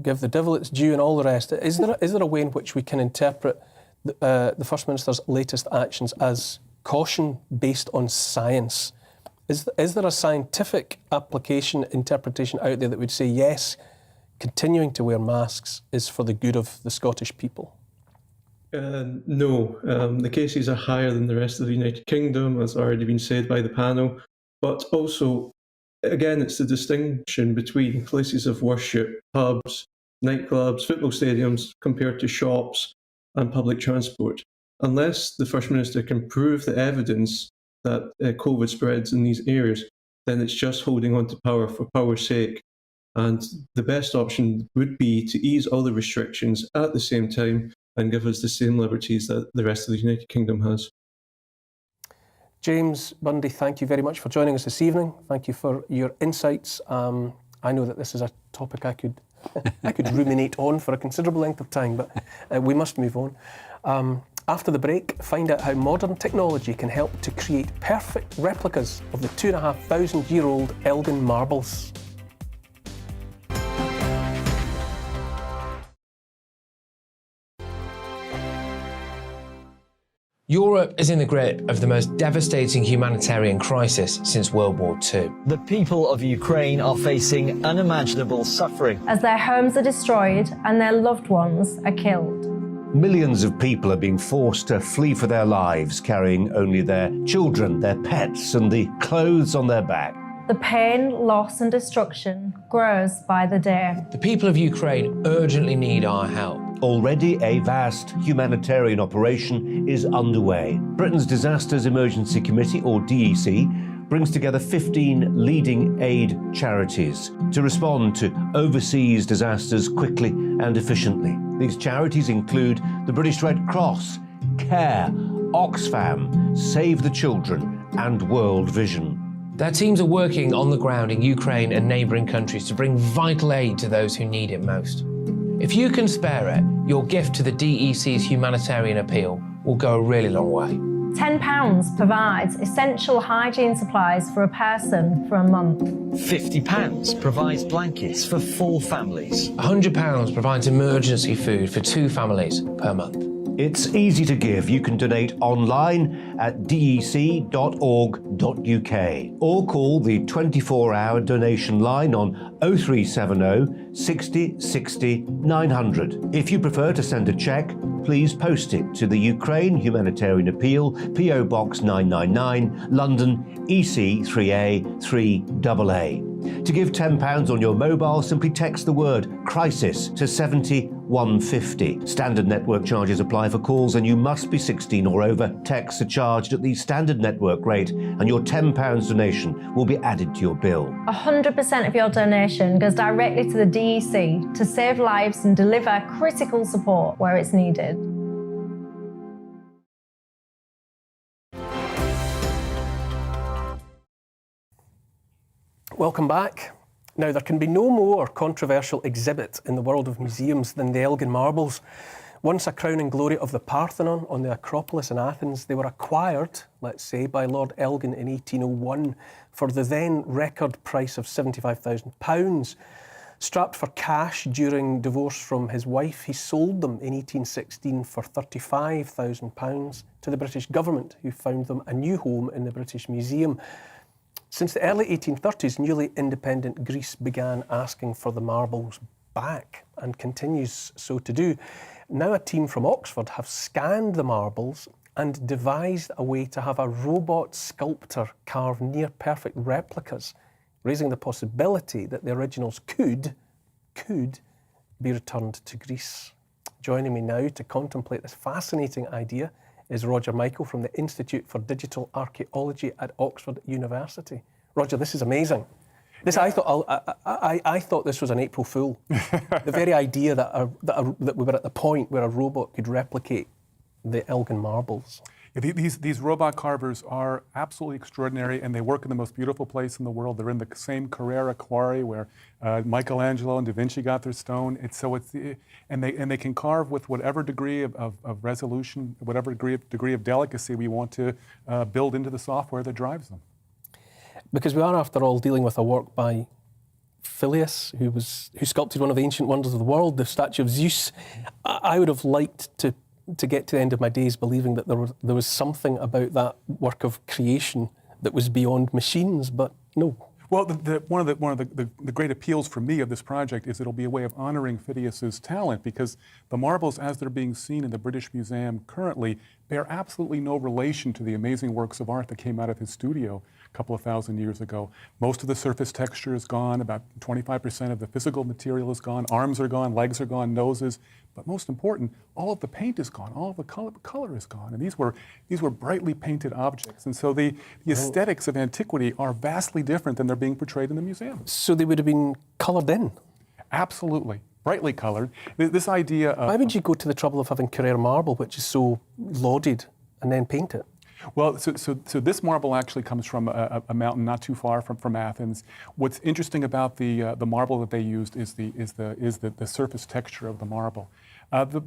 give the devil its due and all the rest, is there a way in which we can interpret the First Minister's latest actions as caution based on science? Is there a scientific interpretation out there that would say, yes, continuing to wear masks is for the good of the Scottish people? No, the cases are higher than the rest of the United Kingdom, as already been said by the panel. But also, again, it's the distinction between places of worship, pubs, nightclubs, football stadiums, compared to shops and public transport. Unless the First Minister can prove the evidence that COVID spreads in these areas, then it's just holding on to power for power's sake. And the best option would be to ease all the restrictions at the same time and give us the same liberties that the rest of the United Kingdom has. James, Bundy, thank you very much for joining us this evening. Thank you for your insights. I know that this is a topic I could ruminate on for a considerable length of time, but we must move on. After the break, find out how modern technology can help to create perfect replicas of the 2,500-year-old Elgin Marbles. Europe is in the grip of the most devastating humanitarian crisis since World War II. The people of Ukraine are facing unimaginable suffering as their homes are destroyed and their loved ones are killed. Millions of people are being forced to flee for their lives, carrying only their children, their pets, and the clothes on their back. The pain, loss, and destruction grows by the day. The people of Ukraine urgently need our help. Already a vast humanitarian operation is underway. Britain's Disasters Emergency Committee, or DEC, brings together 15 leading aid charities to respond to overseas disasters quickly and efficiently. These charities include the British Red Cross, CARE, Oxfam, Save the Children, and World Vision. Their teams are working on the ground in Ukraine and neighbouring countries to bring vital aid to those who need it most. If you can spare it, your gift to the DEC's humanitarian appeal will go a really long way. £10 provides essential hygiene supplies for a person for a month. £50 provides blankets for 4 families. £100 provides emergency food for 2 families per month. It's easy to give. You can donate online at dec.org.uk or call the 24-hour donation line on 0370 60 60 900. If you prefer to send a cheque, please post it to the Ukraine Humanitarian Appeal, PO Box 999, London, EC 3A 3AA. To give £10 on your mobile, simply text the word crisis to 70150. Standard network charges apply for calls and you must be 16 or over. Texts are charged at the standard network rate and your £10 donation will be added to your bill. 100% of your donation goes directly to the DEC to save lives and deliver critical support where it's needed. Welcome back. Now, there can be no more controversial exhibit in the world of museums than the Elgin Marbles. Once a crowning glory of the Parthenon on the Acropolis in Athens, they were acquired, let's say, by Lord Elgin in 1801 for the then record price of £75,000. Strapped for cash during divorce from his wife, he sold them in 1816 for £35,000 to the British government, who found them a new home in the British Museum. Since the early 1830s, newly independent Greece began asking for the marbles back and continues so to do. Now a team from Oxford have scanned the marbles and devised a way to have a robot sculptor carve near-perfect replicas, raising the possibility that the originals could be returned to Greece. Joining me now to contemplate this fascinating idea is Roger Michael from the Institute for Digital Archaeology at Oxford University. Roger, this is amazing. I thought this was an April Fool. The very idea that we were at the point where a robot could replicate the Elgin Marbles. Yeah, these robot carvers are absolutely extraordinary, and they work in the most beautiful place in the world. They're in the same Carrara quarry where Michelangelo and Da Vinci got their stone. And they can carve with whatever degree of resolution, whatever degree of delicacy we want to build into the software that drives them. Because we are, after all, dealing with a work by Phileas, who sculpted one of the ancient wonders of the world, the statue of Zeus. I would have liked to get to the end of my days believing that there was something about that work of creation that was beyond machines, but no. Well, one of the great appeals for me of this project is it'll be a way of honoring Phidias's talent, because the marbles, as they're being seen in the British Museum currently, bear absolutely no relation to the amazing works of art that came out of his studio. couple of thousand years ago. Most of the surface texture is gone. About 25% of the physical material is gone. Arms are gone, legs are gone, noses. But most important, all of the paint is gone. All of the color is gone. And these were brightly painted objects. And so the aesthetics of antiquity are vastly different than they're being portrayed in the museum. So they would have been coloured in? Absolutely. Brightly coloured. This idea of... Why would you go to the trouble of having Carrara marble, which is so lauded, and then paint it? Well, so this marble actually comes from a mountain not too far from Athens. What's interesting about the marble that they used is the surface texture of the marble.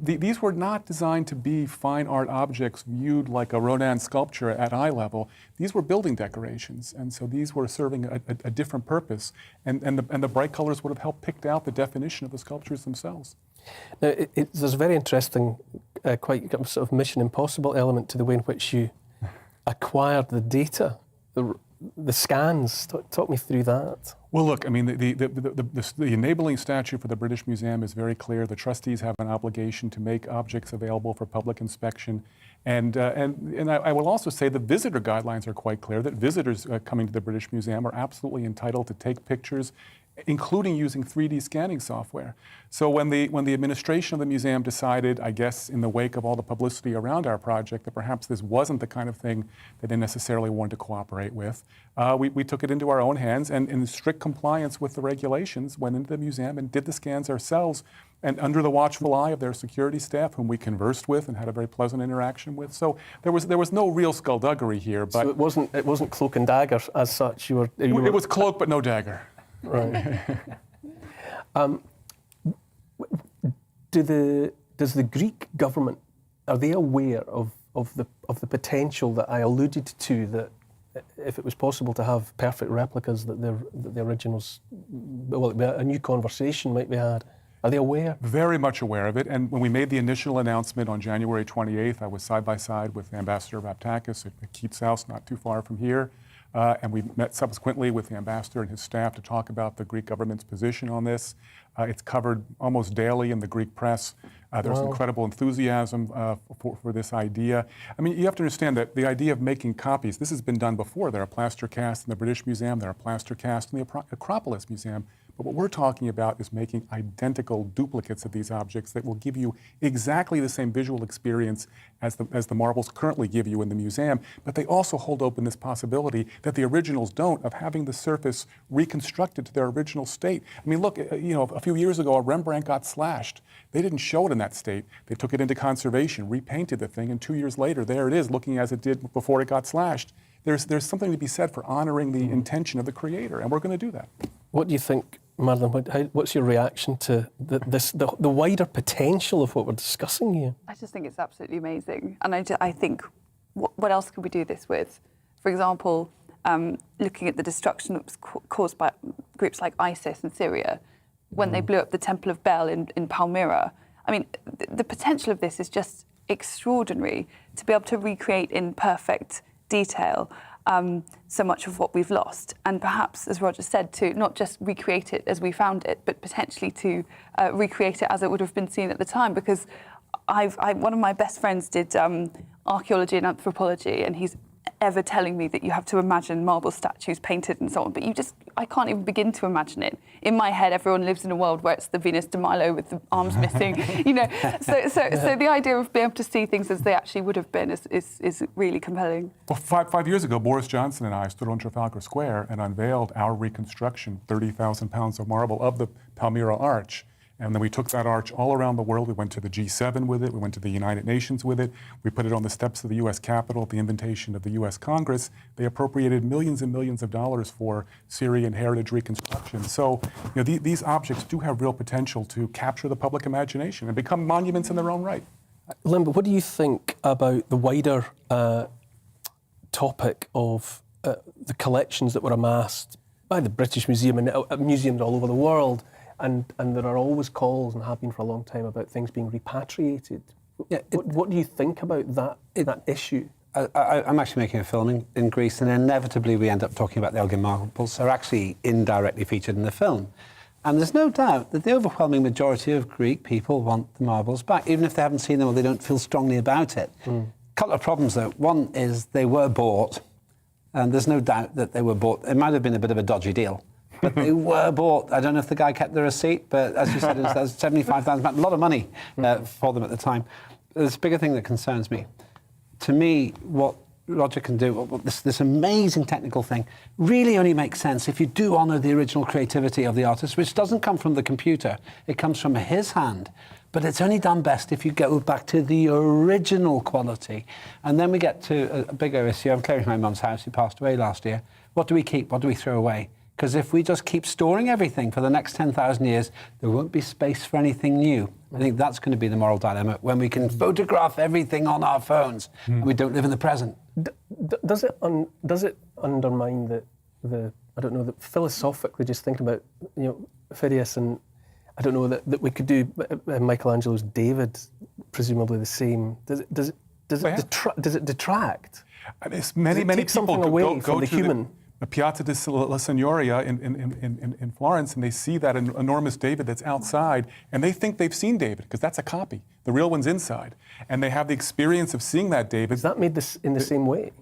These were not designed to be fine art objects viewed like a Rodin sculpture at eye level. These were building decorations, and so these were serving a different purpose. And the bright colors would have helped pick out the definition of the sculptures themselves. Now, there's a very interesting, quite sort of Mission Impossible element to the way in which you acquired the data, the scans. Talk me through that. Well, look, I mean, the enabling statute for the British Museum is very clear. The trustees have an obligation to make objects available for public inspection. And I will also say the visitor guidelines are quite clear that visitors coming to the British Museum are absolutely entitled to take pictures, including using 3D scanning software. So when the administration of the museum decided, I guess in the wake of all the publicity around our project, that perhaps this wasn't the kind of thing that they necessarily wanted to cooperate with, we took it into our own hands and in strict compliance with the regulations went into the museum and did the scans ourselves and under the watchful eye of their security staff, whom we conversed with and had a very pleasant interaction with. So there was no real skullduggery here. But so it wasn't cloak and dagger as such. You were it was cloak but no dagger. Right. Does the Greek government, are they aware of the potential that I alluded to, that if it was possible to have perfect replicas, that the originals, well, a new conversation might be had? Are they aware? Very much aware of it. And when we made the initial announcement on January 28th, I was side by side with Ambassador Raptakis at Keats House, not too far from here. And we met subsequently with the ambassador and his staff to talk about the Greek government's position on this. It's covered almost daily in the Greek press. There's incredible enthusiasm for this idea. I mean, you have to understand that the idea of making copies, this has been done before. There are plaster casts in the British Museum, there are plaster casts in the Acropolis Museum. But what we're talking about is making identical duplicates of these objects that will give you exactly the same visual experience as the marbles currently give you in the museum. But they also hold open this possibility that the originals don't, of having the surface reconstructed to their original state. I mean, look, a few years ago, a Rembrandt got slashed. They didn't show it in that state. They took it into conservation, repainted the thing, and 2 years later, there it is, looking as it did before it got slashed. There's something to be said for honoring the intention of the creator, and we're going to do that. What do you think, Madeline? What's your reaction to the wider potential of what we're discussing here? I just think it's absolutely amazing. And I think, what else could we do this with? For example, looking at the destruction that was caused by groups like ISIS in Syria, when they blew up the Temple of Bel in Palmyra. I mean, the potential of this is just extraordinary, to be able to recreate in perfect detail so much of what we've lost, and perhaps, as Roger said, to not just recreate it as we found it, but potentially to recreate it as it would have been seen at the time. Because one of my best friends did archaeology and anthropology, and he's ever telling me that you have to imagine marble statues painted and so on, but I can't even begin to imagine it. In my head, everyone lives in a world where it's the Venus de Milo with the arms missing, So the idea of being able to see things as they actually would have been is really compelling. Well, five years ago, Boris Johnson and I stood on Trafalgar Square and unveiled our reconstruction, 30,000 pounds of marble of the Palmyra Arch. And then we took that arch all around the world. We went to the G7 with it. We went to the United Nations with it. We put it on the steps of the U.S. Capitol at the invitation of the U.S. Congress. They appropriated millions and millions of dollars for Syrian heritage reconstruction. So, these objects do have real potential to capture the public imagination and become monuments in their own right. Limba, what do you think about the wider topic of the collections that were amassed by the British Museum and museums all over the world? And there are always calls, and have been for a long time, about things being repatriated. Yeah, what do you think about that issue? I'm actually making a film in Greece, and inevitably we end up talking about the Elgin Marbles. They're actually indirectly featured in the film. And there's no doubt that the overwhelming majority of Greek people want the marbles back, even if they haven't seen them or they don't feel strongly about it. A couple of problems, though. One is they were bought. And there's no doubt that they were bought. It might have been a bit of a dodgy deal, but they were bought. I don't know if the guy kept the receipt, but as you said, it was £75,000, a lot of money for them at the time. There's a bigger thing that concerns me. To me, what Roger can do, this amazing technical thing, really only makes sense if you do honour the original creativity of the artist, which doesn't come from the computer. It comes from his hand. But it's only done best if you go back to the original quality. And then we get to a bigger issue. I'm clearing my mum's house. She passed away last year. What do we keep? What do we throw away? Because if we just keep storing everything for the next 10,000 years, there won't be space for anything new. I think that's going to be the moral dilemma when we can photograph everything on our phones and we don't live in the present. Does it undermine the I don't know, that philosophically, just thinking about, you know, Phidias, and I don't know that we could do Michelangelo's David, presumably the same. Does it detract? It's many people away go from the to human. The Piazza della Signoria in Florence, and they see that enormous David that's outside, and they think they've seen David because that's a copy. The real one's inside, and they have the experience of seeing that David. Is that made this in the same way?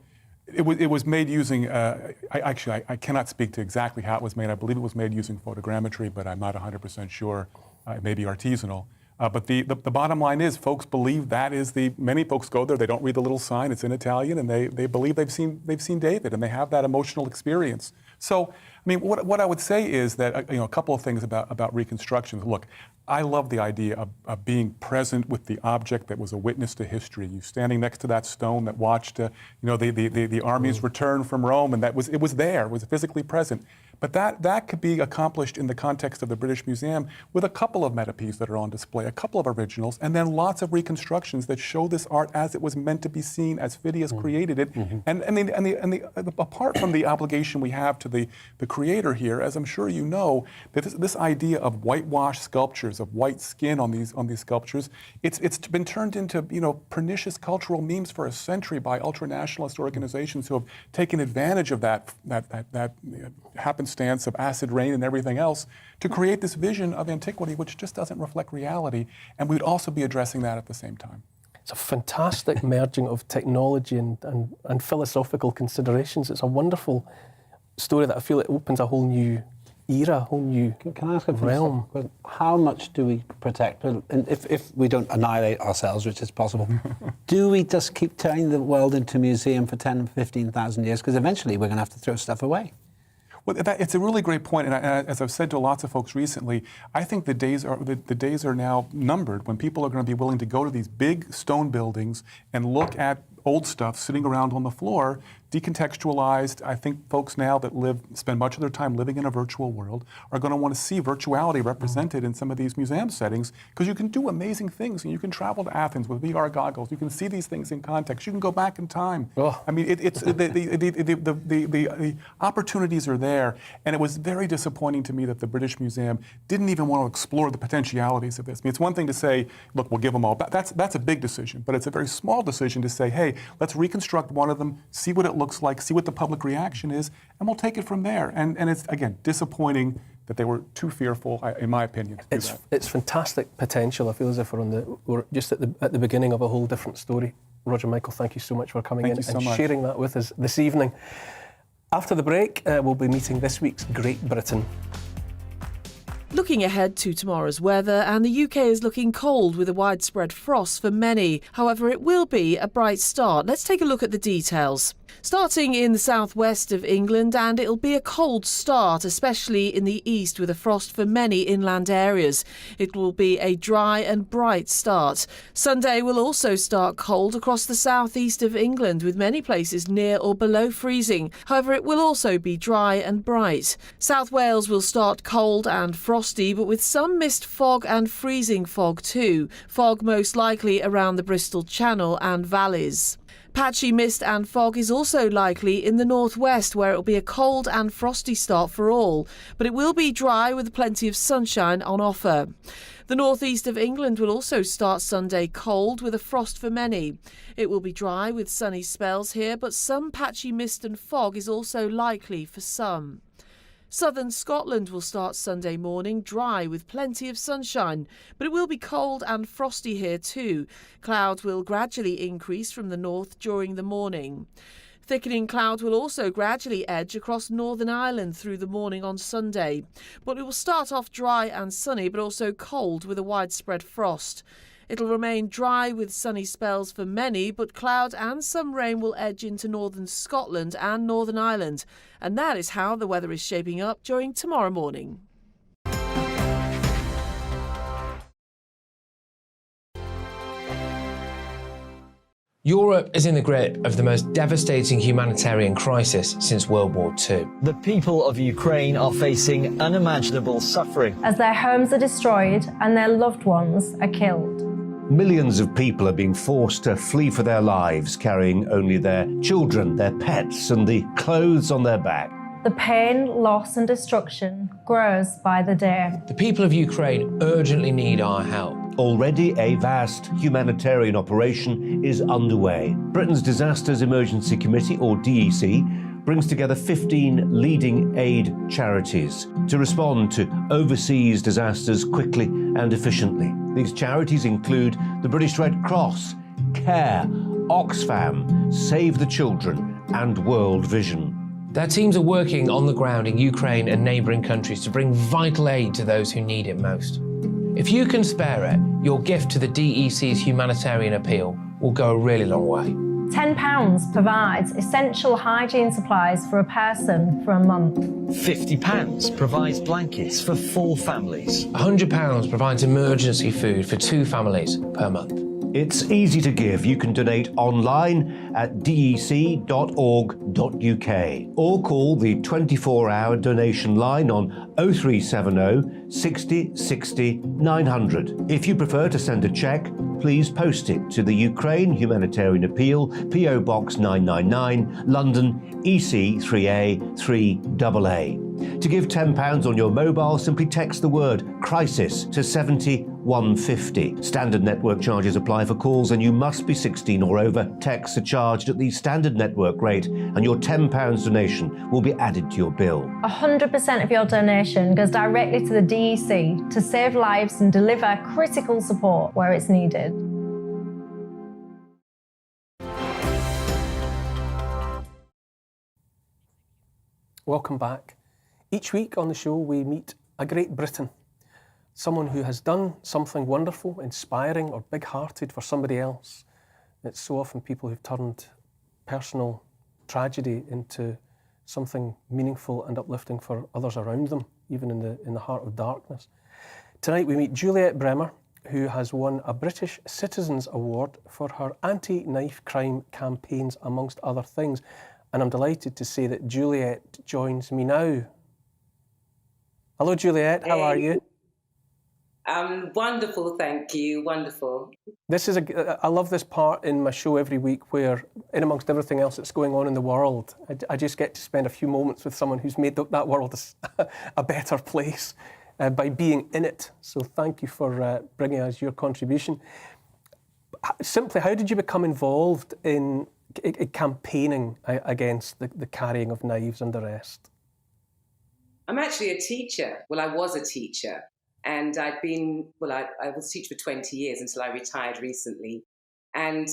It was made using, I cannot speak to exactly how it was made. I believe it was made using photogrammetry, but I'm not 100% sure. It may be artisanal. But the bottom line is, folks believe that is many folks go there, they don't read the little sign, it's in Italian, and they believe they've seen David, and they have that emotional experience. So, I mean, what I would say is that, you know, a couple of things about reconstructions. Look, I love the idea of being present with the object that was a witness to history. You standing next to that stone that watched, you know, the army's return from Rome, and it was there, it was physically present. But that could be accomplished in the context of the British Museum with a couple of metapieces that are on display, a couple of originals, and then lots of reconstructions that show this art as it was meant to be seen, as Phidias created it. And apart from the obligation we have to the creator here, as I'm sure you know, that this idea of whitewashed sculptures, of white skin on these sculptures, it's been turned into, you know, pernicious cultural memes for a century by ultranationalist organizations who have taken advantage of that happenstance of acid rain and everything else to create this vision of antiquity which just doesn't reflect reality, and we'd also be addressing that at the same time. It's a fantastic merging of technology and philosophical considerations. It's a wonderful story that I feel it opens a whole new era, a whole new Can I ask a realm. How much do we protect? And if we don't annihilate ourselves, which is possible, do we just keep turning the world into a museum for 10,000, 15,000 years? Because eventually we're going to have to throw stuff away. Well, it's a really great point, and as I've said to lots of folks recently, I think the days are now numbered when people are going to be willing to go to these big stone buildings and look at old stuff sitting around on the floor, decontextualized. I think folks now that spend much of their time living in a virtual world are going to want to see virtuality represented in some of these museum settings, because you can do amazing things, and you can travel to Athens with VR goggles. You can see these things in context. You can go back in time. I mean, the opportunities are there, and it was very disappointing to me that the British Museum didn't even want to explore the potentialities of this. I mean, it's one thing to say, look, we'll give them all back. That's a big decision, but it's a very small decision to say, hey, let's reconstruct one of them, see what it looks like, see what the public reaction is, and we'll take it from there. And it's, again, disappointing that they were too fearful, in my opinion, to do that. It's fantastic potential. I feel as if we're just at the beginning of a whole different story. Roger, Michael, thank you so much for coming in and sharing that with us this evening. After the break, we'll be meeting this week's Great Britain. Looking ahead to tomorrow's weather, and the UK is looking cold with a widespread frost for many. However, it will be a bright start. Let's take a look at the details. Starting in the southwest of England, and it'll be a cold start, especially in the east, with a frost for many inland areas. It will be a dry and bright start. Sunday will also start cold across the southeast of England, with many places near or below freezing. However, it will also be dry and bright. South Wales will start cold and frosty, but with some mist, fog and freezing fog too. Fog most likely around the Bristol Channel and valleys. Patchy mist and fog is also likely in the northwest, where it will be a cold and frosty start for all, but it will be dry with plenty of sunshine on offer. The northeast of England will also start Sunday cold with a frost for many. It will be dry with sunny spells here, but some patchy mist and fog is also likely for some. Southern Scotland will start Sunday morning dry with plenty of sunshine, but it will be cold and frosty here too. Clouds will gradually increase from the north during the morning. Thickening clouds will also gradually edge across Northern Ireland through the morning on Sunday. But it will start off dry and sunny, but also cold with a widespread frost. It'll remain dry with sunny spells for many, but cloud and some rain will edge into northern Scotland and Northern Ireland. And that is how the weather is shaping up during tomorrow morning. Europe is in the grip of the most devastating humanitarian crisis since World War II. The people of Ukraine are facing unimaginable suffering as their homes are destroyed and their loved ones are killed. Millions of people are being forced to flee for their lives, carrying only their children, their pets, and the clothes on their back. The pain, loss and destruction grows by the day. The people of Ukraine urgently need our help. Already a vast humanitarian operation is underway. Britain's Disasters Emergency Committee, or DEC, brings together 15 leading aid charities to respond to overseas disasters quickly and efficiently. These charities include the British Red Cross, CARE, Oxfam, Save the Children, and World Vision. Their teams are working on the ground in Ukraine and neighbouring countries to bring vital aid to those who need it most. If you can spare it, your gift to the DEC's humanitarian appeal will go a really long way. £10 provides essential hygiene supplies for a person for a month. £50 provides blankets for 4 families. £100 provides emergency food for 2 families per month. It's easy to give. You can donate online at dec.org.uk or call the 24-hour donation line on 0370 60 60 900. If you prefer to send a cheque, please post it to the Ukraine Humanitarian Appeal, PO Box 999, London, EC 3A 3AA. To give £10 on your mobile, simply text the word crisis to 70150. Standard network charges apply for calls and you must be 16 or over. Texts are charged at the standard network rate and your £10 donation will be added to your bill. 100% of your donation goes directly to the DEC to save lives and deliver critical support where it's needed. Welcome back. Each week on the show we meet a Great Britain, someone who has done something wonderful, inspiring or big-hearted for somebody else. It's so often people who've turned personal tragedy into something meaningful and uplifting for others around them, even in the heart of darkness. Tonight we meet Juliet Bremer, who has won a British Citizens Award for her anti-knife crime campaigns, amongst other things. And I'm delighted to say that Juliet joins me now. Hello, Juliet. How are you? Wonderful, thank you. Wonderful. This is I love this part in my show every week where, in amongst everything else that's going on in the world, I just get to spend a few moments with someone who's made that world a better place by being in it. So thank you for bringing us your contribution. Simply, how did you become involved in campaigning against the carrying of knives and the rest? I'm actually a teacher. Well, I was a teacher. And I was a teacher for 20 years until I retired recently. And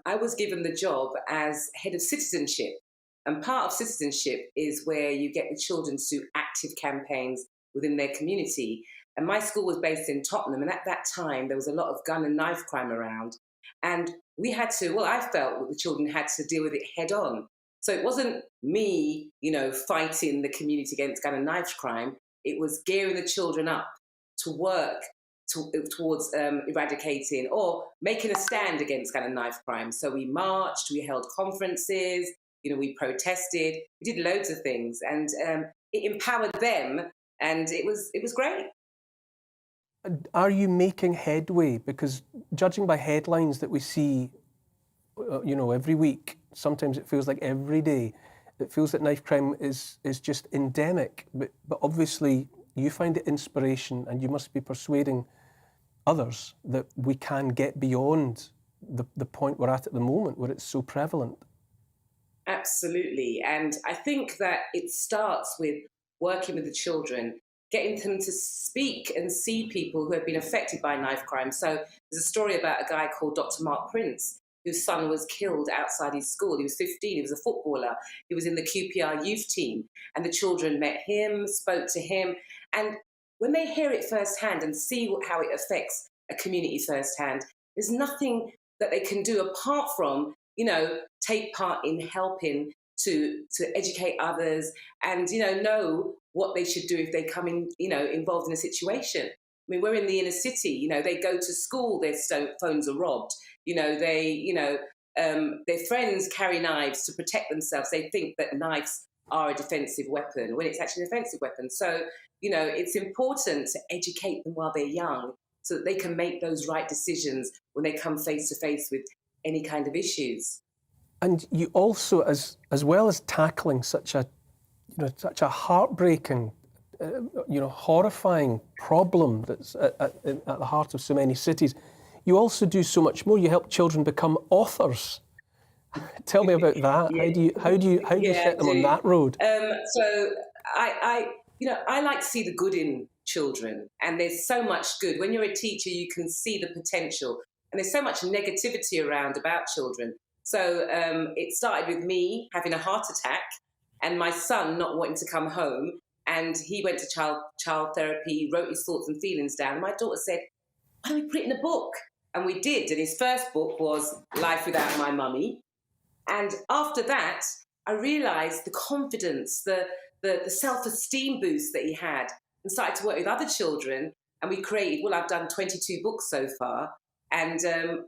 I was given the job as head of citizenship. And part of citizenship is where you get the children to do active campaigns within their community. And my school was based in Tottenham. And at that time, there was a lot of gun and knife crime around. And we had to, I felt that the children had to deal with it head on. So it wasn't me, fighting the community against gun and knife crime. It was gearing the children up to work towards eradicating or making a stand against gun and knife crime. So we marched, we held conferences, we protested, we did loads of things, and it empowered them, and it was great. Are you making headway? Because judging by headlines that we see, every week, sometimes it feels like every day, it feels that knife crime is just endemic. But obviously, you find it inspiration, and you must be persuading others that we can get beyond the point we're at the moment, where it's so prevalent. Absolutely. And I think that it starts with working with the children, getting them to speak and see people who have been affected by knife crime. So there's a story about a guy called Dr. Mark Prince, whose son was killed outside his school. He was 15, he was a footballer, he was in the QPR youth team, and the children met him, spoke to him, and when they hear it firsthand and see how it affects a community firsthand, there's nothing that they can do apart from, take part in helping to educate others and, know what they should do if they come in, involved in a situation. I mean, we're in the inner city, they go to school, their phones are robbed, their friends carry knives to protect themselves. They think that knives are a defensive weapon when it's actually an offensive weapon. So, it's important to educate them while they're young so that they can make those right decisions when they come face to face with any kind of issues. And you also, as well as tackling such a heartbreaking, horrifying problem that's at the heart of so many cities, you also do so much more. You help children become authors. Tell me about that. Yeah. How do you set them on that road? So I like to see the good in children, and there's so much good. When you're a teacher, you can see the potential, and there's so much negativity around about children. So it started with me having a heart attack and my son not wanting to come home, and he went to child therapy, wrote his thoughts and feelings down, and my daughter said, why don't we put it in a book? And we did, and his first book was Life Without My Mummy. And after that, I realised the confidence, the self-esteem boost that he had, and started to work with other children. And we created, I've done 22 books so far, and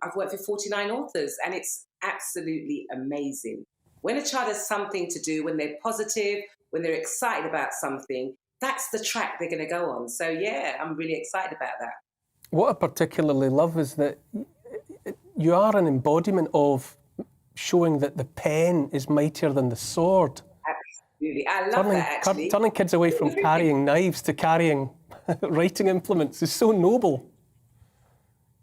I've worked with 49 authors, and it's absolutely amazing. When a child has something to do, when they're positive, when they're excited about something, that's the track they're going to go on. So, yeah, I'm really excited about that. What I particularly love is that you are an embodiment of showing that the pen is mightier than the sword. Absolutely. I love that, actually. Turning kids away from carrying knives to carrying writing implements is so noble.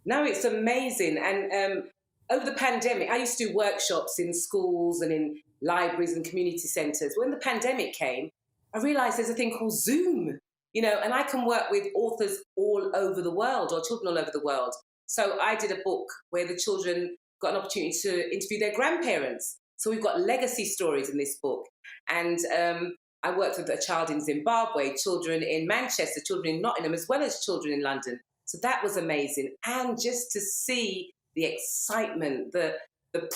No, it's amazing. And over the pandemic, I used to do workshops in schools and in libraries and community centres. When the pandemic came, I realised there's a thing called Zoom, and I can work with authors all over the world, or children all over the world. So I did a book where the children got an opportunity to interview their grandparents. So we've got legacy stories in this book. And I worked with a child in Zimbabwe, children in Manchester, children in Nottingham, as well as children in London. So that was amazing. And just to see the excitement, the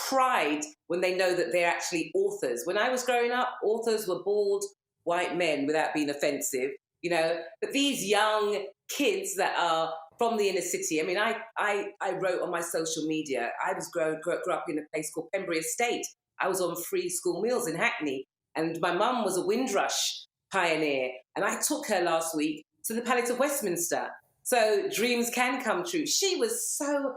pride when they know that they're actually authors. When I was growing up, authors were bald white men, without being offensive, But these young kids that are from the inner city, I mean, I wrote on my social media, I grew up in a place called Pembury Estate. I was on free school meals in Hackney, and my mum was a Windrush pioneer, and I took her last week to the Palace of Westminster. So dreams can come true. She was so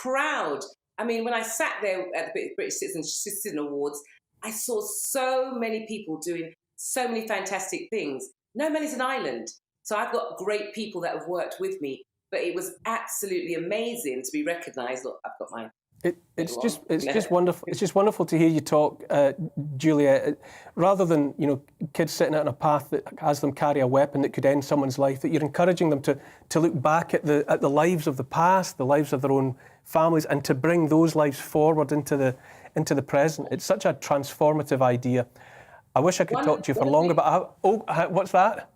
proud. I mean, when I sat there at the British Citizen Awards, I saw so many people doing so many fantastic things. No man is an island. So I've got great people that have worked with me, but it was absolutely amazing to be recognised. Look, I've got my... It's just wonderful. It's just wonderful to hear you talk, Julia. Rather than kids sitting out on a path that has them carry a weapon that could end someone's life, that you're encouraging them to look back at the lives of the past, the lives of their own families, and to bring those lives forward into the present. It's such a transformative idea. I wish I could talk to you for longer, but what's that?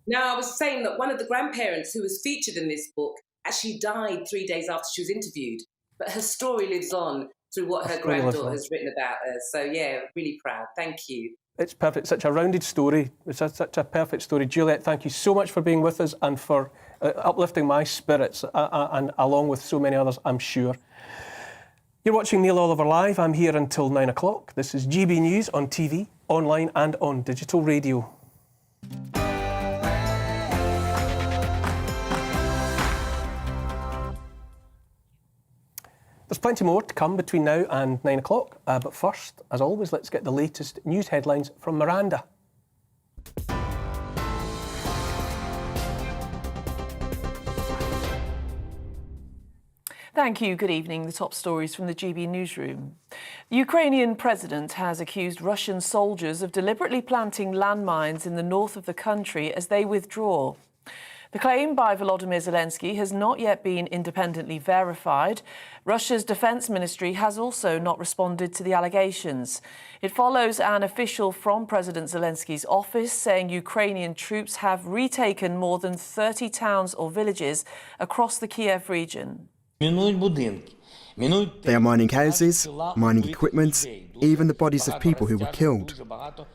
No, I was saying that one of the grandparents who was featured in this book actually died 3 days after she was interviewed. But her story lives on through what her granddaughter has written about her. So, yeah, really proud. Thank you. It's perfect. Such a rounded story. It's such a perfect story. Juliet, thank you so much for being with us and for uplifting my spirits, and along with so many others, I'm sure. You're watching Neil Oliver Live. I'm here until 9 o'clock. This is GB News on TV, online and on digital radio. There's plenty more to come between now and 9 o'clock, but first, as always, let's get the latest news headlines from Miranda. Thank you. Good evening. The top stories from the GB newsroom. The Ukrainian president has accused Russian soldiers of deliberately planting landmines in the north of the country as they withdraw. The claim by Volodymyr Zelensky has not yet been independently verified. Russia's defence ministry has also not responded to the allegations. It follows an official from President Zelensky's office saying Ukrainian troops have retaken more than 30 towns or villages across the Kiev region. They are mining houses, mining equipment, even the bodies of people who were killed.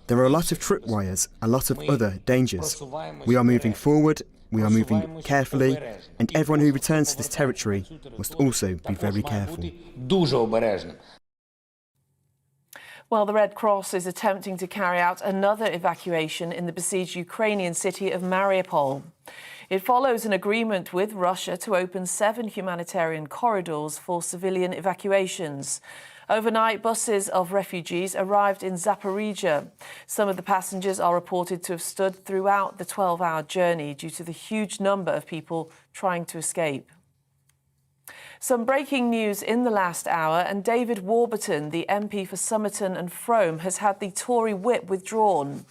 There are a lot of tripwires, a lot of other dangers. We are moving forward, we are moving carefully, and everyone who returns to this territory must also be very careful. Well, the Red Cross is attempting to carry out another evacuation in the besieged Ukrainian city of Mariupol. It follows an agreement with Russia to open 7 humanitarian corridors for civilian evacuations. Overnight, buses of refugees arrived in Zaporizhia. Some of the passengers are reported to have stood throughout the 12-hour journey due to the huge number of people trying to escape. Some breaking news in the last hour, and David Warburton, the MP for Somerton and Frome, has had the Tory whip withdrawn.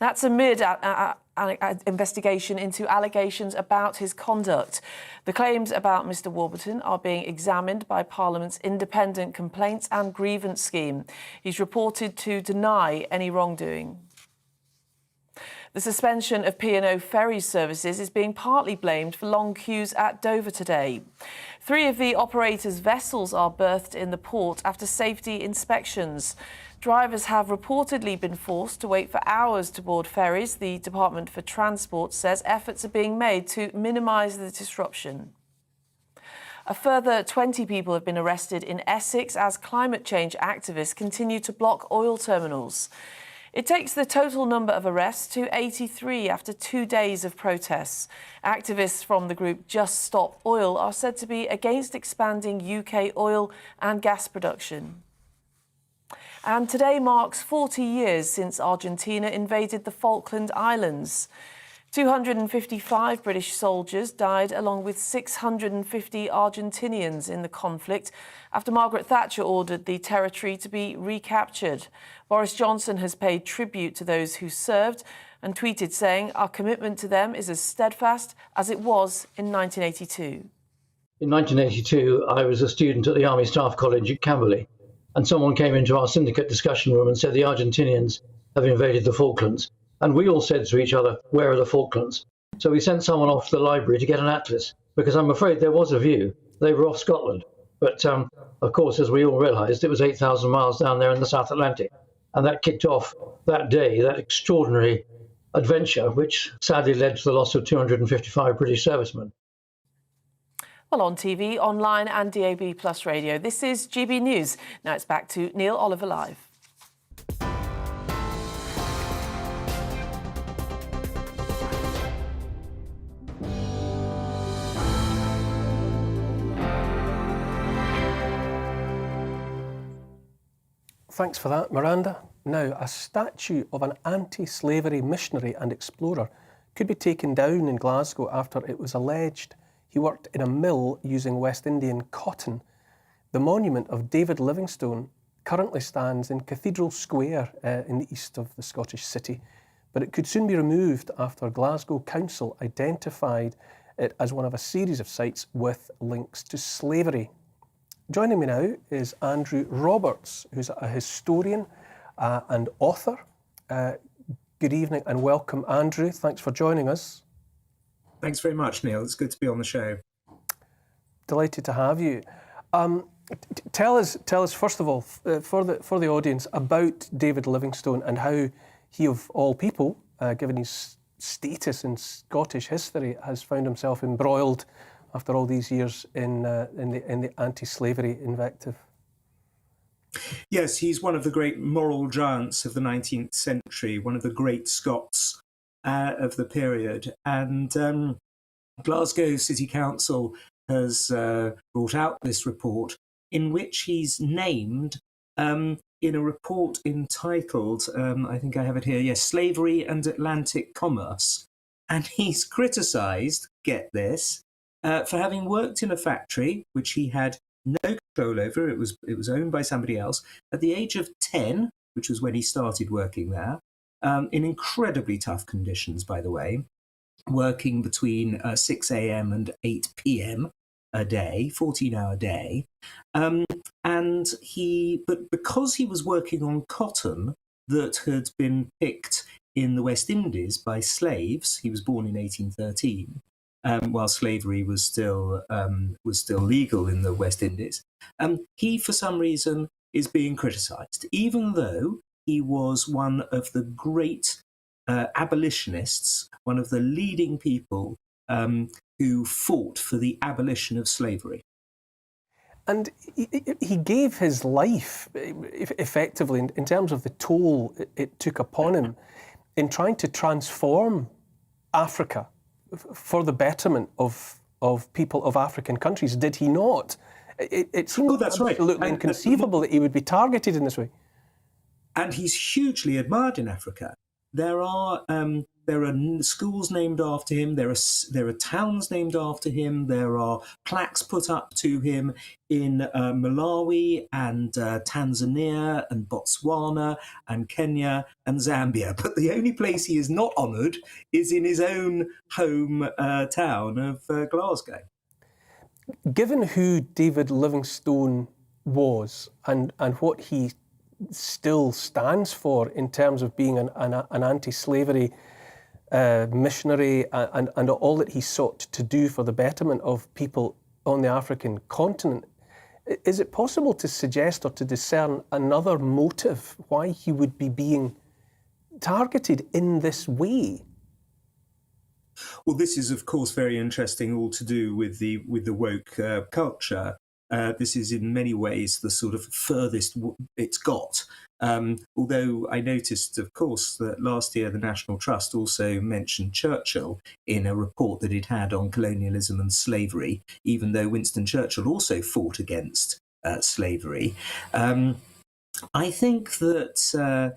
That's amid an investigation into allegations about his conduct. The claims about Mr Warburton are being examined by Parliament's Independent Complaints and Grievance Scheme. He's reported to deny any wrongdoing. The suspension of P&O ferry services is being partly blamed for long queues at Dover today. 3 of the operator's vessels are berthed in the port after safety inspections. Drivers have reportedly been forced to wait for hours to board ferries. The Department for Transport says efforts are being made to minimise the disruption. A further 20 people have been arrested in Essex as climate change activists continue to block oil terminals. It takes the total number of arrests to 83 after 2 days of protests. Activists from the group Just Stop Oil are said to be against expanding UK oil and gas production. And today marks 40 years since Argentina invaded the Falkland Islands. 255 British soldiers died along with 650 Argentinians in the conflict after Margaret Thatcher ordered the territory to be recaptured. Boris Johnson has paid tribute to those who served and tweeted saying, "Our commitment to them is as steadfast as it was in 1982. In 1982, I was a student at the Army Staff College at Camberley, and someone came into our syndicate discussion room and said the Argentinians have invaded the Falklands. And we all said to each other, where are the Falklands? So we sent someone off to the library to get an atlas, because I'm afraid there was a view. They were off Scotland. But of course, as we all realised, it was 8,000 miles down there in the South Atlantic. And that kicked off that day, that extraordinary adventure, which sadly led to the loss of 255 British servicemen. Well, on TV, online and DAB Plus radio, this is GB News. Now it's back to Neil Oliver Live. Thanks for that, Miranda. Now, a statue of an anti-slavery missionary and explorer could be taken down in Glasgow after it was alleged he worked in a mill using West Indian cotton. The monument of David Livingstone currently stands in Cathedral Square in the east of the Scottish city, but it could soon be removed after Glasgow Council identified it as one of a series of sites with links to slavery. Joining me now is Andrew Roberts, who's a historian and author. Good evening and welcome, Andrew. Thanks for joining us. Thanks very much, Neil. It's good to be on the show. Delighted to have you. Tell us first of all, for the audience, about David Livingstone and how he, of all people, given his status in Scottish history, has found himself embroiled after all these years in the anti-slavery invective. Yes, he's one of the great moral giants of the 19th century, one of the great Scots of the period. And Glasgow City Council has brought out this report in which he's named in a report entitled, I think I have it here, yes, Slavery and Atlantic Commerce. And he's criticised, get this, for having worked in a factory which he had no control over. It was owned by somebody else at the age of 10, which was when he started working there, in incredibly tough conditions, by the way. working between 6 a.m. and 8 p.m. a day, 14-hour day. But because he was working on cotton that had been picked in the West Indies by slaves, he was born in 1813, while slavery was still legal in the West Indies. He, for some reason, is being criticised, even though he was one of the great abolitionists, one of the leading people who fought for the abolition of slavery. And he gave his life, effectively, in terms of the toll it took upon him in trying to transform Africa for the betterment of people of African countries, did he not? It seems absolutely inconceivable that he would be targeted in this way. And he's hugely admired in Africa. There are schools named after him. There are towns named after him. There are plaques put up to him in Malawi and Tanzania and Botswana and Kenya and Zambia. But the only place he is not honoured is in his own home town of Glasgow. Given who David Livingstone was and what he still stands for in terms of being an anti-slavery missionary and all that he sought to do for the betterment of people on the African continent, is it possible to suggest or to discern another motive why he would be being targeted in this way? Well, this is, of course, very interesting, all to do with the woke culture. This is in many ways the sort of furthest it's got. Although I noticed, of course, that last year the National Trust also mentioned Churchill in a report that it had on colonialism and slavery, even though Winston Churchill also fought against slavery. I think that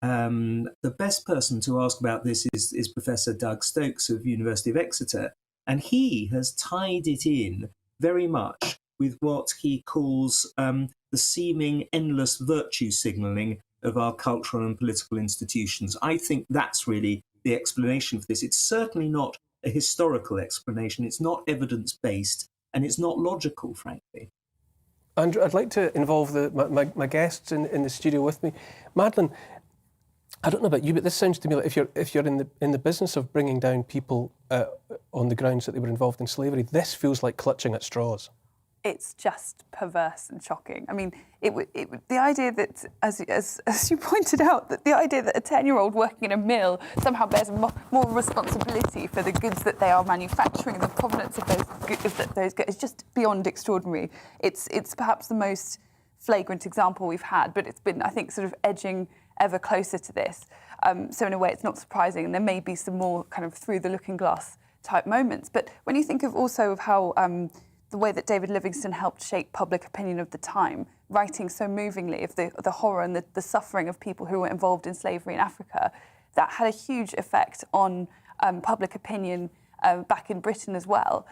the best person to ask about this is Professor Doug Stokes of University of Exeter, and he has tied it in very much with what he calls the seeming endless virtue signalling of our cultural and political institutions. I think that's really the explanation for this. It's certainly not a historical explanation. It's not evidence-based, and it's not logical, frankly. Andrew, I'd like to involve my guests in the studio with me. Madeleine, I don't know about you, but this sounds to me like if you're in the business of bringing down people on the grounds that they were involved in slavery, this feels like clutching at straws. It's just perverse and shocking. I mean, the idea that, as you pointed out, that the idea that a 10-year-old working in a mill somehow bears more responsibility for the goods that they are manufacturing and the provenance of those goods is just beyond extraordinary. It's perhaps the most flagrant example we've had, but it's been, I think, sort of edging ever closer to this. So in a way, it's not surprising, and there may be some more kind of through the looking glass type moments. But when you think of also of how the way that David Livingstone helped shape public opinion of the time, writing so movingly of the horror and the suffering of people who were involved in slavery in Africa, that had a huge effect on public opinion back in Britain as well.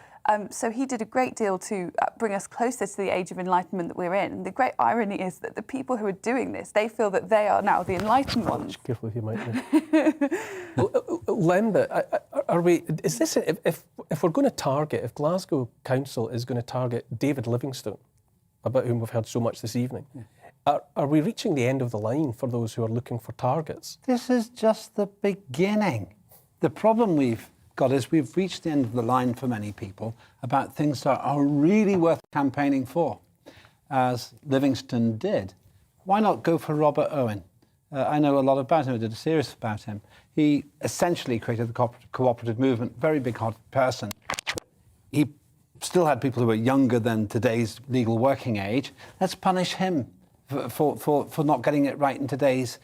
So he did a great deal to bring us closer to the age of enlightenment that we're in. And the great irony is that the people who are doing this, they feel that they are now the enlightened ones. Careful with you, Mike. Lemba, are we? Is this if we're going to target? If Glasgow Council is going to target David Livingstone, about whom we've heard so much this evening, are we reaching the end of the line for those who are looking for targets? This is just the beginning. The problem we've got is we've reached the end of the line for many people about things that are really worth campaigning for, as Livingstone did. Why not go for Robert Owen? I know a lot about him. I did a series about him. He essentially created the cooperative movement, very big-hearted person. He still had people who were younger than today's legal working age. Let's punish him for not getting it right in today's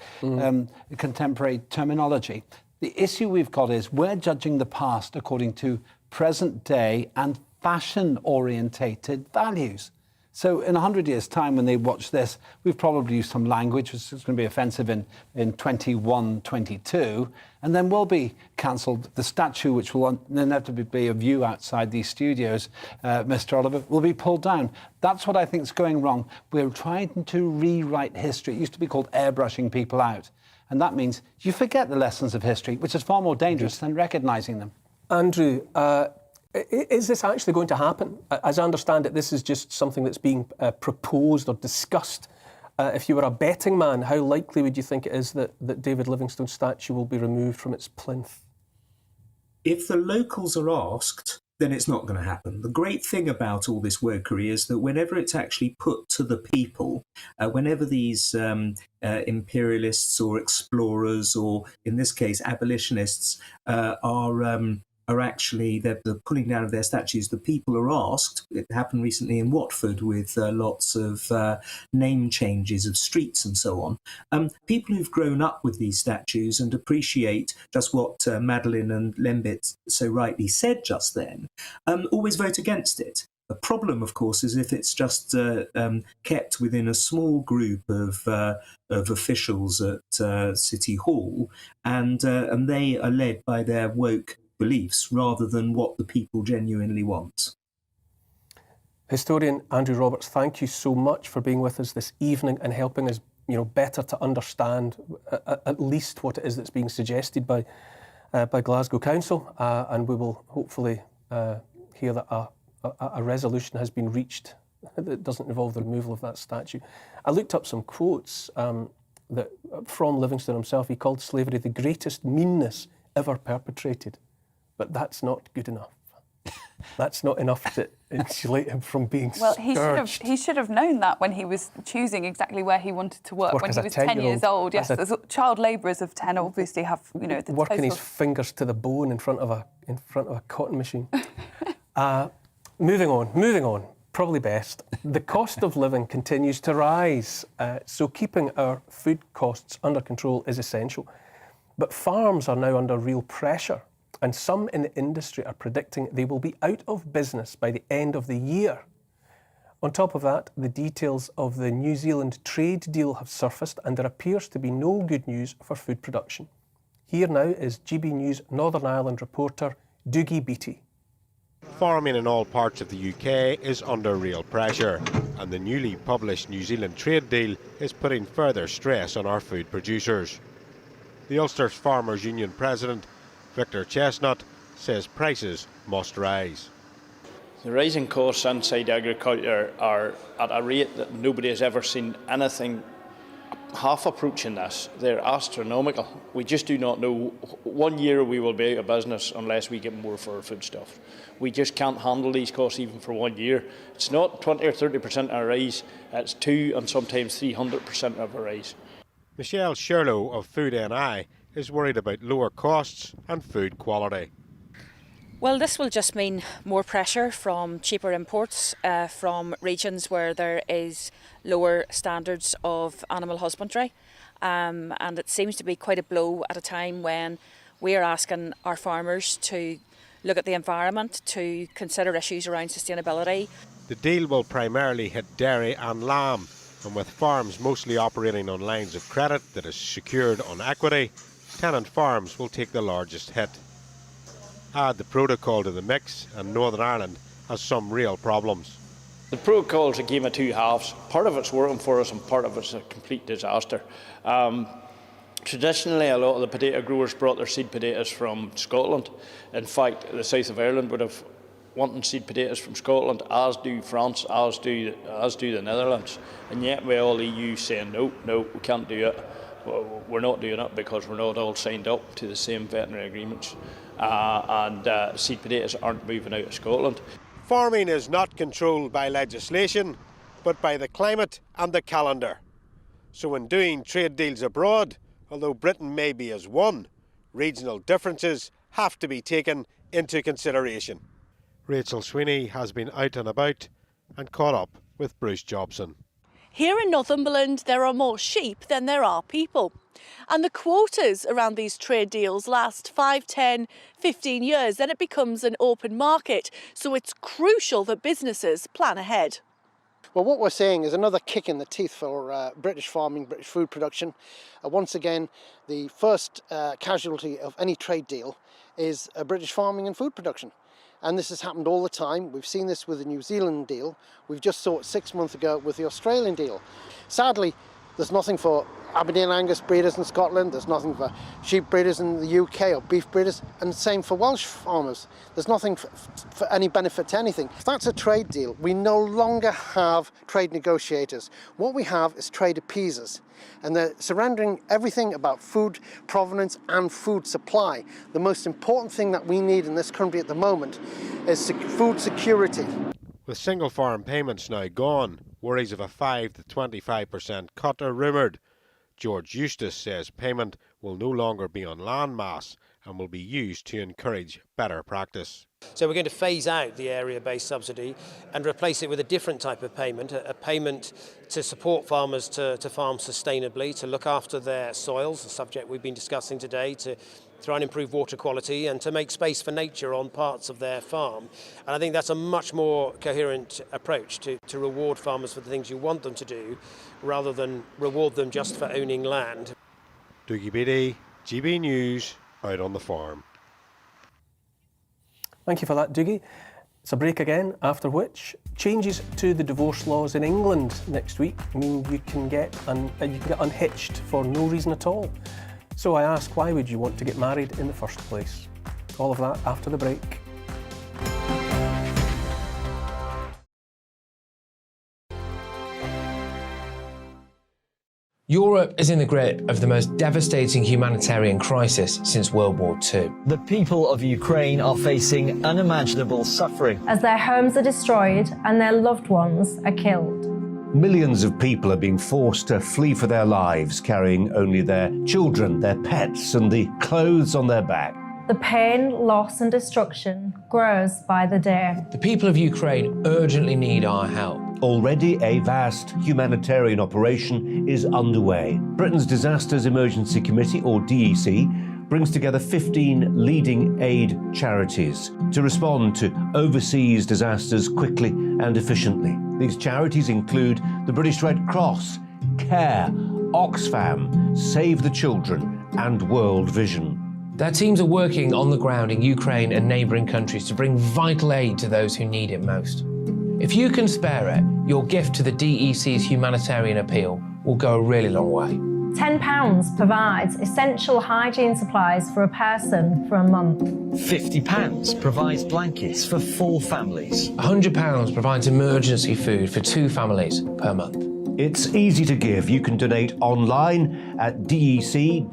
contemporary terminology. The issue we've got is we're judging the past according to present day and fashion-orientated values. So in 100 years' time, when they watch this, we've probably used some language which is going to be offensive in 21-22, and then we'll be cancelled. The statue, which will inevitably be of you outside these studios, Mr. Oliver, will be pulled down. That's what I think is going wrong. We're trying to rewrite history. It used to be called airbrushing people out. And that means you forget the lessons of history, which is far more dangerous than recognising them. Andrew, is this actually going to happen? As I understand it, this is just something that's being proposed or discussed. If you were a betting man, how likely would you think it is that David Livingstone's statue will be removed from its plinth? If the locals are asked, then it's not going to happen. The great thing about all this workery is that whenever it's actually put to the people, whenever these imperialists or explorers, or in this case abolitionists, are actually they're pulling down of their statues, the people are asked. It happened recently in Watford with lots of name changes of streets and so on. People who've grown up with these statues and appreciate just what Madeline and Lembit so rightly said just then, always vote against it. The problem, of course, is if it's just kept within a small group of officials at City Hall, and they are led by their woke beliefs rather than what the people genuinely want. Historian Andrew Roberts, thank you so much for being with us this evening and helping us, better to understand at least what it is that's being suggested by Glasgow Council, and we will hopefully hear that a resolution has been reached that doesn't involve the removal of that statue. I looked up some quotes from Livingstone himself. He called slavery the greatest meanness ever perpetrated. But that's not good enough. That's not enough to insulate him from being scourged. He should have known that when he was choosing exactly where he wanted to work when he was 10 years old. Yes, child labourers of 10 obviously have, the working his fingers to the bone in front of a cotton machine. Moving on. Probably best. The cost of living continues to rise, so keeping our food costs under control is essential. But farms are now under real pressure. And some in the industry are predicting they will be out of business by the end of the year. On top of that, the details of the New Zealand trade deal have surfaced, and there appears to be no good news for food production. Here now is GBNews Northern Ireland reporter Dougie Beattie. Farming in all parts of the UK is under real pressure, and the newly published New Zealand trade deal is putting further stress on our food producers. The Ulster's Farmers Union President Victor Chestnut says prices must rise. The rising costs inside agriculture are at a rate that nobody has ever seen anything half approaching this. They're astronomical. We just do not know. 1 year we will be out of business unless we get more for our foodstuff. We just can't handle these costs even for 1 year. It's not 20 or 30% of a rise, it's 200 and sometimes 300% of a rise. Michelle Sherlow of Food NI is worried about lower costs and food quality. Well, this will just mean more pressure from cheaper imports from regions where there is lower standards of animal husbandry, and it seems to be quite a blow at a time when we are asking our farmers to look at the environment, to consider issues around sustainability. The deal will primarily hit dairy and lamb, and with farms mostly operating on lines of credit that is secured on equity, tenant farms will take the largest hit. Add the protocol to the mix and Northern Ireland has some real problems. The protocol is a game of two halves. Part of it's working for us and part of it's a complete disaster. Traditionally, a lot of the potato growers brought their seed potatoes from Scotland. In fact, the south of Ireland would have wanted seed potatoes from Scotland, as do France, as do the Netherlands. And yet we all EU saying, no, we can't do it. Well, we're not doing it because we're not all signed up to the same veterinary agreements, and seed potatoes aren't moving out of Scotland. Farming is not controlled by legislation, but by the climate and the calendar. So when doing trade deals abroad, although Britain may be as one, regional differences have to be taken into consideration. Rachel Sweeney has been out and about and caught up with Bruce Jobson. Here in Northumberland, there are more sheep than there are people. And the quotas around these trade deals last 5, 10, 15 years, then it becomes an open market. So it's crucial that businesses plan ahead. Well, what we're seeing is another kick in the teeth for British farming, British food production. Once again, the first casualty of any trade deal is British farming and food production. And this has happened all the time. We've seen this with the New Zealand deal. We've just saw it 6 months ago with the Australian deal. Sadly, There's nothing for Aberdeen Angus breeders in Scotland, there's nothing for sheep breeders in the UK or beef breeders, and same for Welsh farmers. There's nothing for any benefit to anything. If that's a trade deal, we no longer have trade negotiators. What we have is trade appeasers, and they're surrendering everything about food provenance and food supply. The most important thing that we need in this country at the moment is food security. With single farm payments now gone, worries of a 5 to 25% cut are rumoured. George Eustace says payment will no longer be on land mass and will be used to encourage better practice. So we're going to phase out the area-based subsidy and replace it with a different type of payment, a payment to support farmers to farm sustainably, to look after their soils, the subject we've been discussing today, to try and improve water quality and to make space for nature on parts of their farm. And I think that's a much more coherent approach to reward farmers for the things you want them to do, rather than reward them just for owning land. Dougie Beattie, GB News, out on the farm. Thank you for that, Dougie. It's a break again, after which changes to the divorce laws in England next week mean you can get unhitched for no reason at all. So I ask, why would you want to get married in the first place? All of that after the break. Europe is in the grip of the most devastating humanitarian crisis since World War II. The people of Ukraine are facing unimaginable suffering as their homes are destroyed and their loved ones are killed. Millions of people are being forced to flee for their lives, carrying only their children, their pets, and the clothes on their back. The pain, loss, and destruction grows by the day. The people of Ukraine urgently need our help. Already a vast humanitarian operation is underway. Britain's Disasters Emergency Committee, or DEC, brings together 15 leading aid charities to respond to overseas disasters quickly and efficiently. These charities include the British Red Cross, CARE, Oxfam, Save the Children, and World Vision. Their teams are working on the ground in Ukraine and neighbouring countries to bring vital aid to those who need it most. If you can spare it, your gift to the DEC's humanitarian appeal will go a really long way. £10 provides essential hygiene supplies for a person for a month. £50 provides blankets for 4 families. £100 provides emergency food for 2 families per month. It's easy to give. You can donate online at dec.org.uk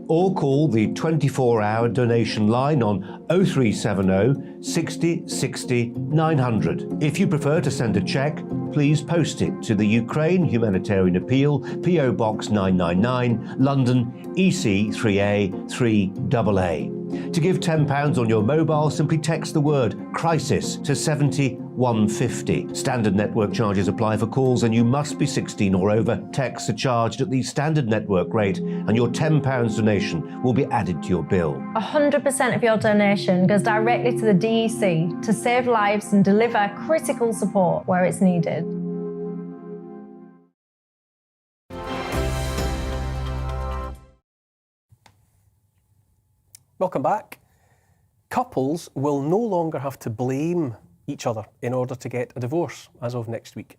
or call the 24-hour donation line on 0370 60 60 900. If you prefer to send a cheque, please post it to the Ukraine Humanitarian Appeal, PO Box 999, London, EC 3A 3AA. To give £10 on your mobile, simply text the word crisis to 70150. Standard network charges apply for calls and you must be 16 or over. Texts are charged at the standard network rate and your £10 donation will be added to your bill. 100% of your donation goes directly to the DEC to save lives and deliver critical support where it's needed. Welcome back. Couples will no longer have to blame each other in order to get a divorce as of next week.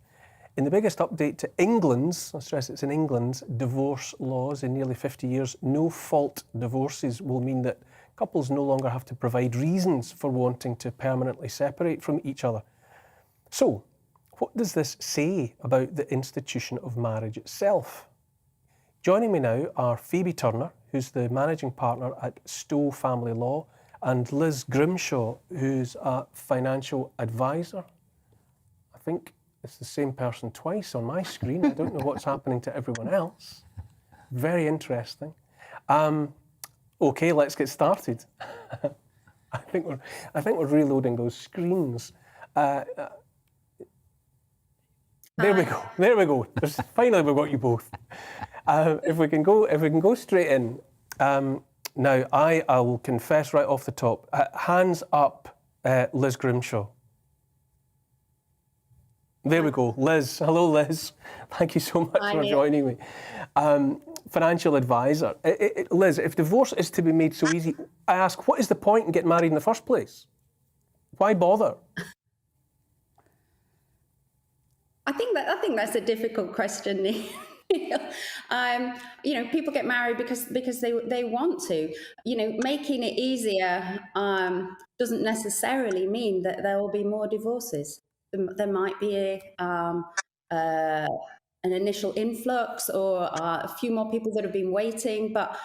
In the biggest update to England's, I stress it's in England's, divorce laws in nearly 50 years, no-fault divorces will mean that couples no longer have to provide reasons for wanting to permanently separate from each other. So, what does this say about the institution of marriage itself? Joining me now are Phoebe Turner, who's the managing partner at Stowe Family Law, and Liz Grimshaw, who's a financial advisor. I think it's the same person twice on my screen. I don't know what's happening to everyone else. Very interesting. Okay, let's get started. I think we're reloading those screens. There we go. Finally, we've got you both. If we can go straight in. Now, I will confess right off the top. Hands up, Liz Grimshaw. There we go, Liz. Hello, Liz. Thank you so much for joining me. Financial advisor. Liz, if divorce is to be made so easy, I ask, what is the point in getting married in the first place? Why bother? I think that's a difficult question, Neil. People get married because they want to. Making it easier doesn't necessarily mean that there will be more divorces. There might be an initial influx or a few more people that have been waiting, but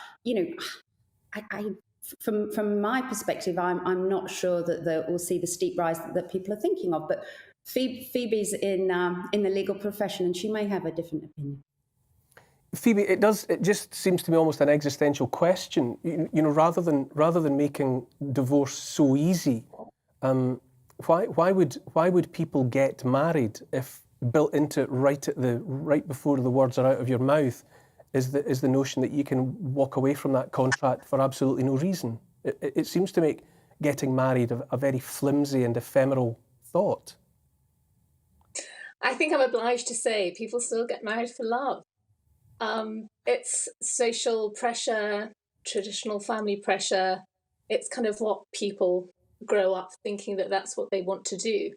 from my perspective, I'm not sure that we'll see the steep rise that people are thinking of. But Phoebe's in the legal profession, and she may have a different opinion. Phoebe, it just seems to me almost an existential question. Rather than making divorce so easy, why would people get married if built into it right before the words are out of your mouth is the notion that you can walk away from that contract for absolutely no reason? It seems to make getting married a very flimsy and ephemeral thought. I think I'm obliged to say people still get married for love. It's social pressure, traditional family pressure. It's kind of what people grow up thinking that that's what they want to do.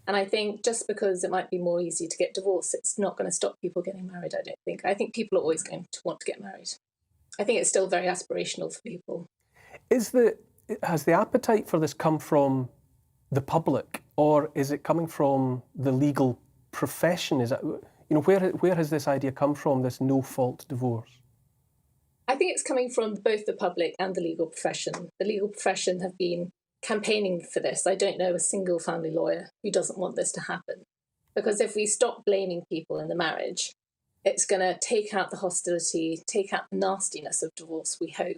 And I think just because it might be more easy to get divorced, it's not going to stop people getting married, I don't think. I think people are always going to want to get married. I think it's still very aspirational for people. Has the appetite for this come from the public, or is it coming from the legal profession? Is that, where has this idea come from, this no-fault divorce? I think it's coming from both the public and the legal profession. The legal profession have been campaigning for this. I don't know a single family lawyer who doesn't want this to happen. Because if we stop blaming people in the marriage, it's going to take out the hostility, take out the nastiness of divorce, we hope.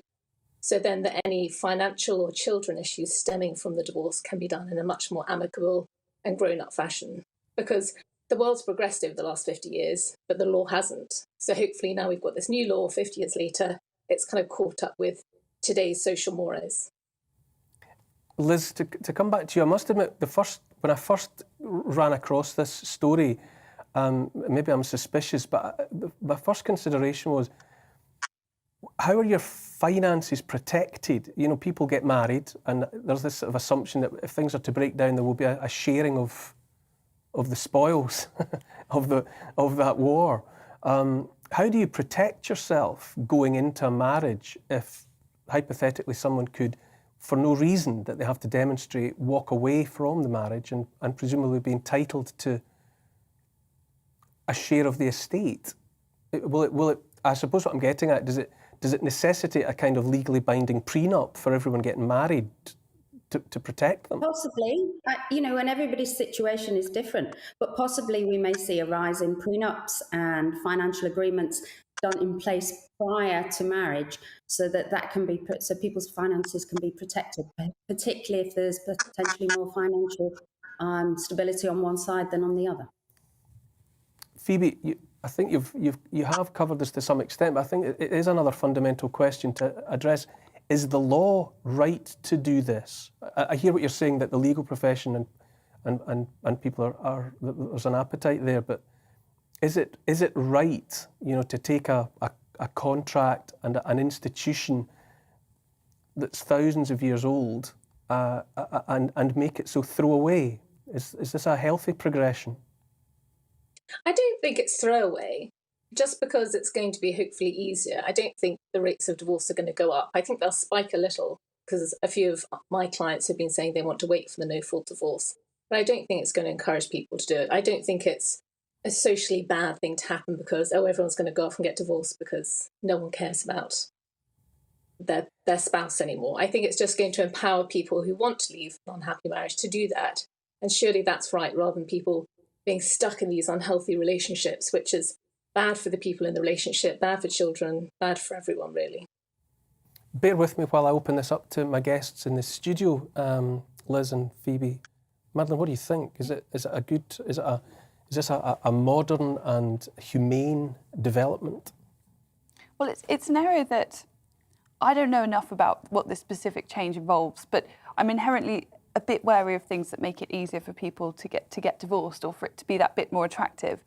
So then that any financial or children issues stemming from the divorce can be done in a much more amicable and grown-up fashion. Because the world's progressed over the last 50 years, but the law hasn't. So hopefully now we've got this new law 50 years later, it's kind of caught up with today's social mores. Liz, to come back to you, I must admit, when I first ran across this story, maybe I'm suspicious, but my first consideration was, how are your finances protected? People get married, and there's this sort of assumption that if things are to break down, there will be a sharing of the spoils of that war. How do you protect yourself going into a marriage if, hypothetically, someone could, for no reason that they have to demonstrate, walk away from the marriage and presumably be entitled to a share of the estate? Will it? I suppose what I'm getting at, does it necessitate a kind of legally binding prenup for everyone getting married to protect them? Possibly, and everybody's situation is different, but possibly we may see a rise in prenups and financial agreements done in place prior to marriage, so that can be so people's finances can be protected, particularly if there's potentially more financial stability on one side than on the other. Phoebe, I think you have covered this to some extent, but I think it is another fundamental question to address. Is the law right to do this? I hear what you're saying, that the legal profession and people there's an appetite there, but is it right, to take a contract and an institution that's thousands of years old and make it so throwaway? Is this a healthy progression? I don't think it's throwaway. Just because it's going to be hopefully easier, I don't think the rates of divorce are going to go up. I think they'll spike a little, because a few of my clients have been saying they want to wait for the no-fault divorce. But I don't think it's going to encourage people to do it. I don't think it's a socially bad thing to happen because, everyone's going to go off and get divorced because no one cares about their spouse anymore. I think it's just going to empower people who want to leave an unhappy marriage to do that. And surely that's right, rather than people being stuck in these unhealthy relationships, which is bad for the people in the relationship, bad for children, bad for everyone, really. Bear with me while I open this up to my guests in the studio, Liz and Phoebe. Madeleine, what do you think? Is this a modern and humane development? Well, it's an area that I don't know enough about what this specific change involves, but I'm inherently a bit wary of things that make it easier for people to get divorced, or for it to be that bit more attractive.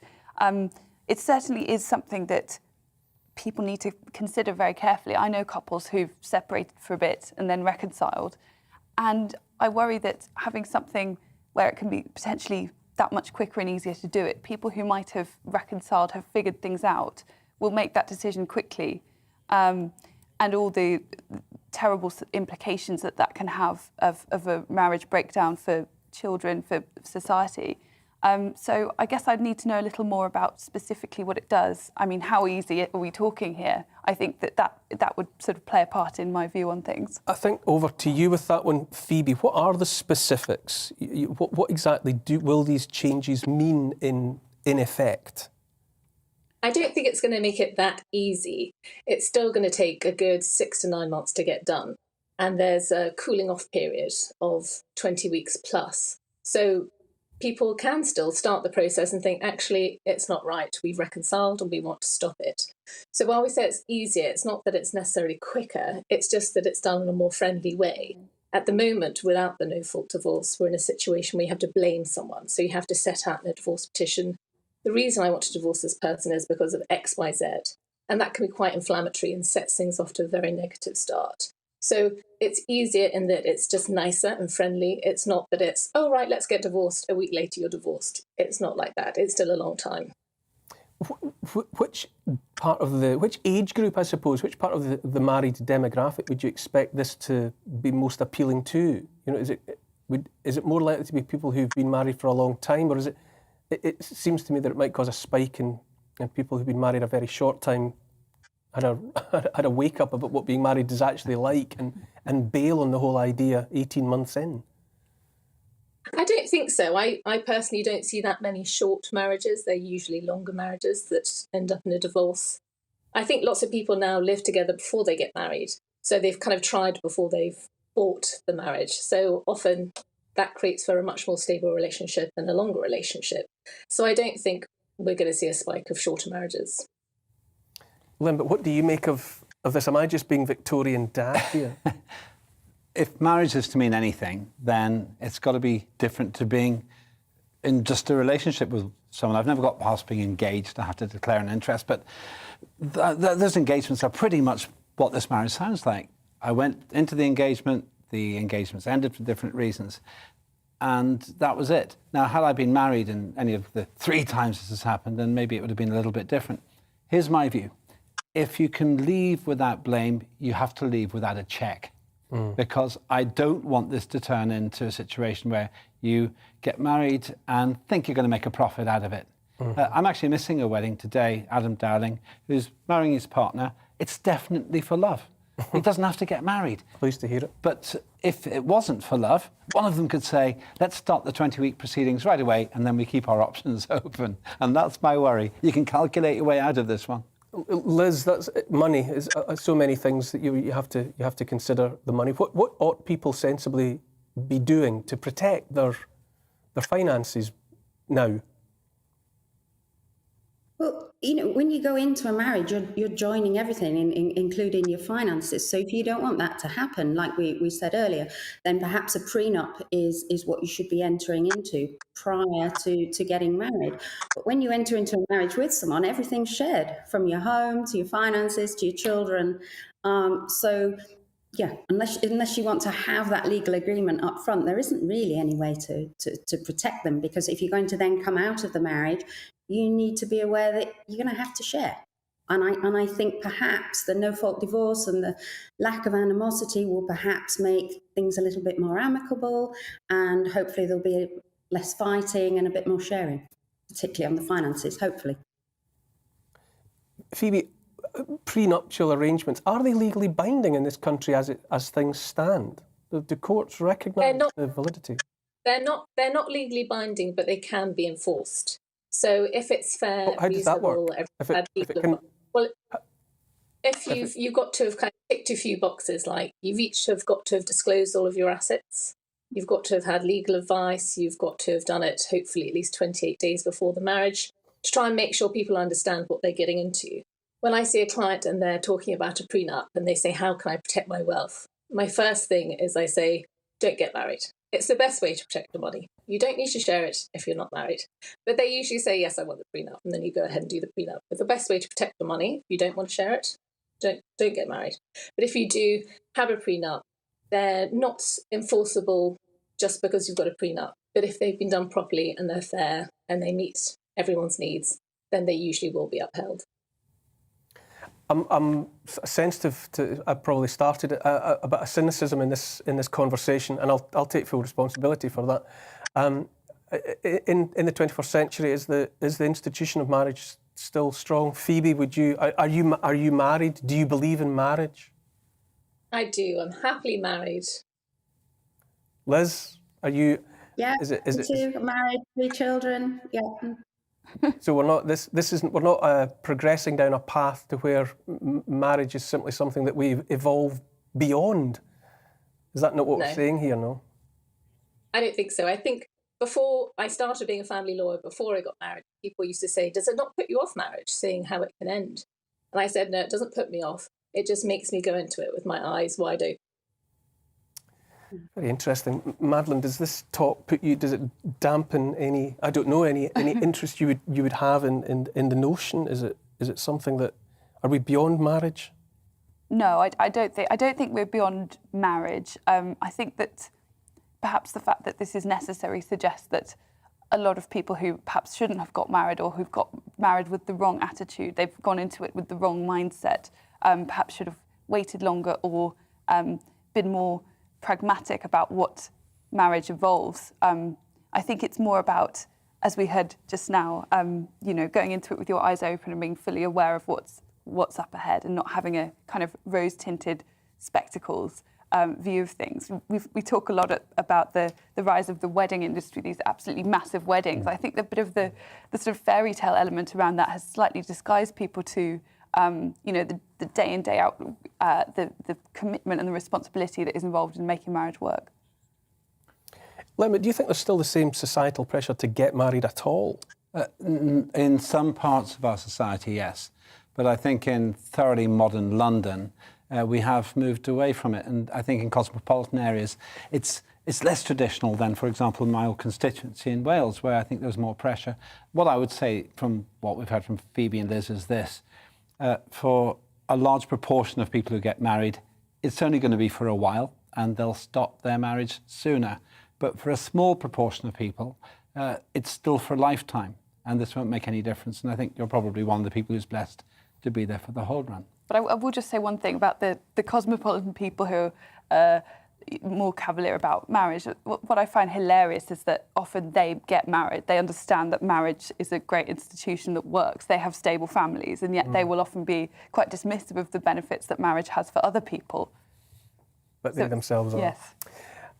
It certainly is something that people need to consider very carefully. I know couples who've separated for a bit and then reconciled, and I worry that having something where it can be potentially that much quicker and easier to do it. People who might have reconciled, have figured things out, will make that decision quickly. And all the terrible implications that can have of a marriage breakdown for children, for society. So I guess I'd need to know a little more about specifically what it does. I mean, how easy are we talking here? I think that would sort of play a part in my view on things. I think over to you with that one, Phoebe. What are the specifics? What exactly will these changes mean in effect? I don't think it's going to make it that easy. It's still going to take a good 6 to 9 months to get done. And there's a cooling off period of 20 weeks plus. So people can still start the process and think, actually, it's not right. We've reconciled and we want to stop it. So while we say it's easier, it's not that it's necessarily quicker. It's just that it's done in a more friendly way. At the moment, without the no-fault divorce, we're in a situation where you have to blame someone. So you have to set out in a divorce petition, the reason I want to divorce this person is because of X, Y, Z. And that can be quite inflammatory and sets things off to a very negative start. So it's easier in that it's just nicer and friendly. It's not that it's, oh, right, let's get divorced. A week later, you're divorced. It's not like that. It's still a long time. Which age group, I suppose, which part of the married demographic would you expect this to be most appealing to? You know, is it more likely to be people who've been married for a long time, or is it? It seems to me that it might cause a spike in people who've been married a very short time, had a wake up about what being married is actually like, and bail on the whole idea 18 months in. I don't think so. I personally don't see that many short marriages. They're usually longer marriages that end up in a divorce. I think lots of people now live together before they get married. So they've kind of tried before they've bought the marriage. So often that creates for a much more stable relationship and a longer relationship. So I don't think we're going to see a spike of shorter marriages. Lynn, but what do you make of this? Am I just being Victorian dad here? If marriage is to mean anything, then it's got to be different to being in just a relationship with someone. I've never got past being engaged. I have to declare an interest, but those engagements are pretty much what this marriage sounds like. I went into the engagements ended for different reasons, and that was it. Now, had I been married in any of the 3 times this has happened, then maybe it would have been a little bit different. Here's my view. If you can leave without blame, you have to leave without a check. Because I don't want this to turn into a situation where you get married and think you're going to make a profit out of it. I'm actually missing a wedding today, Adam Dowling, who's marrying his partner. It's definitely for love. He doesn't have to get married. Pleased to hear it. But if it wasn't for love, one of them could say, let's start the 20-week proceedings right away, and then we keep our options open. And that's my worry. You can calculate your way out of this one. Liz, that's money. Is so many things that you have to consider the money. What ought people sensibly be doing to protect their finances now? Well, you know, when you go into a marriage, you're joining everything, including your finances. So if you don't want that to happen, like we said earlier, then perhaps a prenup is what you should be entering into prior to getting married. But when you enter into a marriage with someone, everything's shared, from your home to your finances to your children. So yeah, unless you want to have that legal agreement up front, there isn't really any way to protect them, because if you're going to then come out of the marriage, you need to be aware that you're going to have to share. And I think perhaps the no-fault divorce and the lack of animosity will perhaps make things a little bit more amicable, and hopefully there'll be less fighting and a bit more sharing, particularly on the finances, hopefully. Phoebe, prenuptial arrangements, are they legally binding in this country as things stand? Do courts recognise the validity? They're not legally binding, but they can be enforced. So if it's fair, how does that work? If you've got to have kind of ticked a few boxes, like you've each have got to have disclosed all of your assets, you've got to have had legal advice, you've got to have done it hopefully at least 28 days before the marriage, to try and make sure people understand what they're getting into. When I see a client and they're talking about a prenup and they say, how can I protect my wealth? My first thing is I say, don't get married. It's the best way to protect the money. You don't need to share it if you're not married. But they usually say, yes, I want the prenup. And then you go ahead and do the prenup. But the best way to protect the money, if you don't want to share it, don't get married. But if you do have a prenup, they're not enforceable just because you've got a prenup. But if they've been done properly and they're fair and they meet everyone's needs, then they usually will be upheld. I'm sensitive to. I probably started a bit of cynicism in this conversation, and I'll take full responsibility for that. In the 21st century, is the institution of marriage still strong? Phoebe, are you married? Do you believe in marriage? I do. I'm happily married. Liz, are you? Yeah, I'm married, 3 children. Yeah. So we're not we're not progressing down a path to where marriage is simply something that we've evolved beyond. Is that not what we're saying here? No. I don't think so. I think before I started being a family lawyer, before I got married, people used to say, "Does it not put you off marriage, seeing how it can end?" And I said, "No, it doesn't put me off. It just makes me go into it with my eyes wide open." Very interesting. Madeline, does this talk does it dampen any interest you would have in the notion? Is it something that, are we beyond marriage? No, I don't think we're beyond marriage. I think that perhaps the fact that this is necessary suggests that a lot of people who perhaps shouldn't have got married, or who've got married with the wrong attitude, they've gone into it with the wrong mindset, perhaps should have waited longer or been more pragmatic about what marriage involves. I think it's more about, as we heard just now, going into it with your eyes open and being fully aware of what's up ahead, and not having a kind of rose-tinted spectacles view of things. We talk a lot about the rise of the wedding industry, these absolutely massive weddings. I think the bit of the sort of fairy tale element around that has slightly disguised people to the day in, day out, the commitment and the responsibility that is involved in making marriage work. Lemma, do you think there's still the same societal pressure to get married at all? In some parts of our society, yes. But I think in thoroughly modern London, we have moved away from it. And I think in cosmopolitan areas, it's less traditional than, for example, my old constituency in Wales, where I think there's more pressure. What I would say from what we've heard from Phoebe and Liz is this. For a large proportion of people who get married, it's only going to be for a while, and they'll stop their marriage sooner. But for a small proportion of people, it's still for a lifetime, and this won't make any difference. And I think you're probably one of the people who's blessed to be there for the whole run. But I will just say one thing about the cosmopolitan people who are more cavalier about marriage. What I find hilarious is that often they get married. They understand that marriage is a great institution that works. They have stable families, and yet they will often be quite dismissive of the benefits that marriage has for other people. But they themselves are. Yes.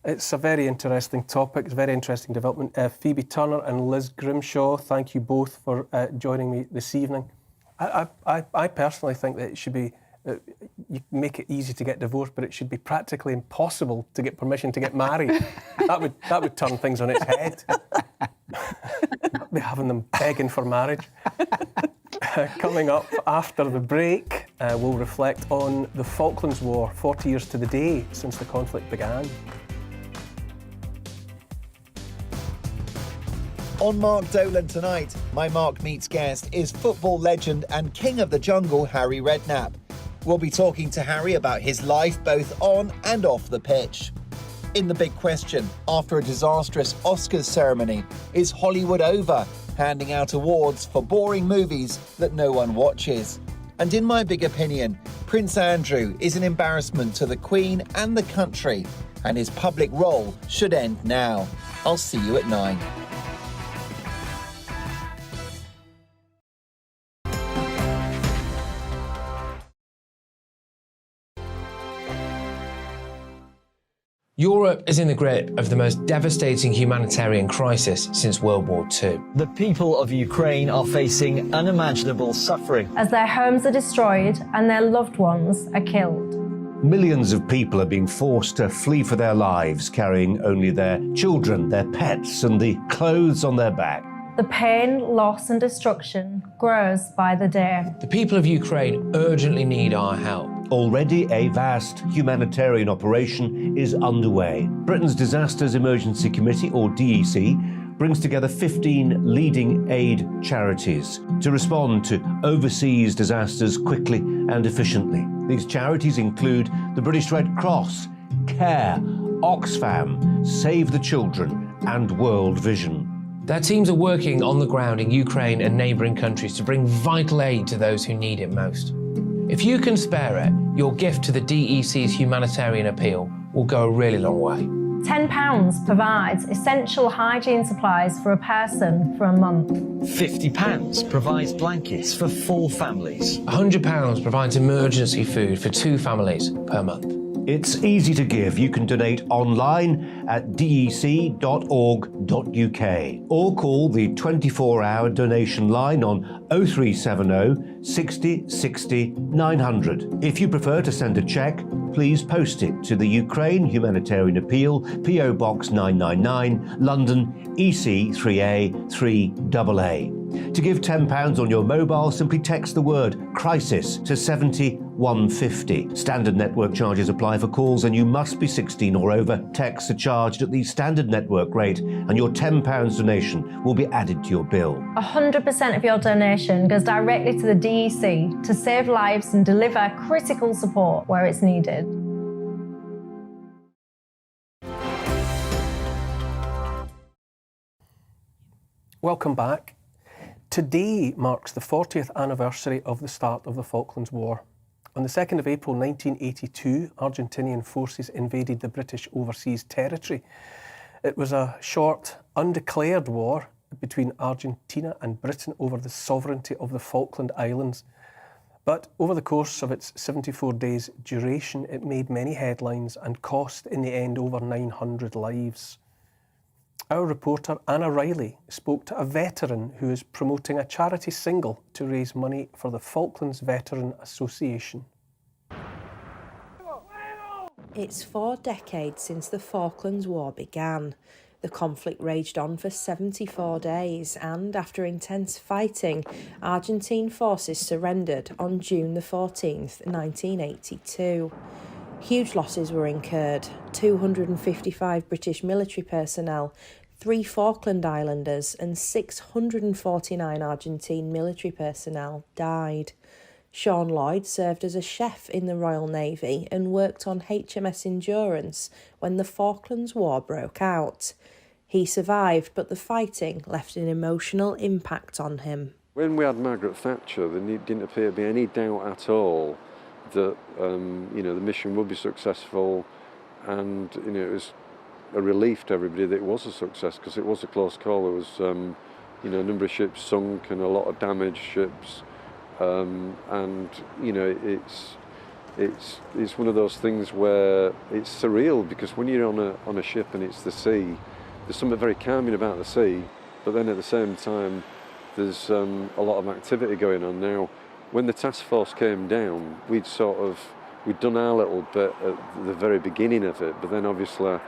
It's a very interesting topic. It's a very interesting development. Phoebe Turner and Liz Grimshaw, thank you both for joining me this evening. I personally think that it should be, you make it easy to get divorced, but it should be practically impossible to get permission to get married. That would turn things on its head. Be having them begging for marriage. Coming up after the break, we'll reflect on the Falklands War, 40 years to the day since the conflict began. On Mark Dolan tonight, my Mark Meets guest is football legend and king of the jungle, Harry Redknapp. We'll be talking to Harry about his life both on and off the pitch. In The Big Question, after a disastrous Oscars ceremony, is Hollywood over, handing out awards for boring movies that no one watches? And in my big opinion, Prince Andrew is an embarrassment to the Queen and the country, and his public role should end now. I'll see you at 9. Europe is in the grip of the most devastating humanitarian crisis since World War II. The people of Ukraine are facing unimaginable suffering as their homes are destroyed and their loved ones are killed. Millions of people are being forced to flee for their lives, carrying only their children, their pets, and the clothes on their back. The pain, loss and destruction grows by the day. The people of Ukraine urgently need our help. Already a vast humanitarian operation is underway. Britain's Disasters Emergency Committee, or DEC, brings together 15 leading aid charities to respond to overseas disasters quickly and efficiently. These charities include the British Red Cross, CARE, Oxfam, Save the Children, and world vision. Their teams are working on the ground in Ukraine and neighbouring countries to bring vital aid to those who need it most. If you can spare it, your gift to the DEC's humanitarian appeal will go a really long way. £10 provides essential hygiene supplies for a person for a month. £50 provides blankets for 4 families. £100 provides emergency food for 2 families per month. It's easy to give. You can donate online at dec.org.uk or call the 24-hour donation line on 0370 60 60 900. If you prefer to send a cheque, please post it to the Ukraine Humanitarian Appeal, PO Box 999, London, EC 3A 3AA. To give £10 on your mobile, simply text the word crisis to 70150. Standard network charges apply for calls and you must be 16 or over. Texts are charged at the standard network rate and your £10 donation will be added to your bill. 100% of your donation goes directly to the DEC to save lives and deliver critical support where it's needed. Welcome back. Today marks the 40th anniversary of the start of the Falklands War. On the 2nd of April 1982, Argentinian forces invaded the British overseas territory. It was a short, undeclared war between Argentina and Britain over the sovereignty of the Falkland Islands. But over the course of its 74 days' duration, it made many headlines and cost in the end over 900 lives. Our reporter Anna Riley spoke to a veteran who is promoting a charity single to raise money for the Falklands Veteran Association. It's 4 decades since the Falklands War began. The conflict raged on for 74 days and, after intense fighting, Argentine forces surrendered on June the 14th, 1982. Huge losses were incurred. 255 British military personnel, 3 Falkland Islanders and 649 Argentine military personnel died. Sean Lloyd served as a chef in the Royal Navy and worked on HMS Endurance when the Falklands War broke out. He survived, but the fighting left an emotional impact on him. When we had Margaret Thatcher, there didn't appear to be any doubt at all that the mission would be successful, and it was a relief to everybody that it was a success, because it was a close call. There was a number of ships sunk and a lot of damaged ships, and it's one of those things where it's surreal, because when you're on a ship and it's the sea, there's something very calming about the sea, but then at the same time there's a lot of activity going on. Now, when the task force came down, we'd done our little bit at the very beginning of it, but then obviously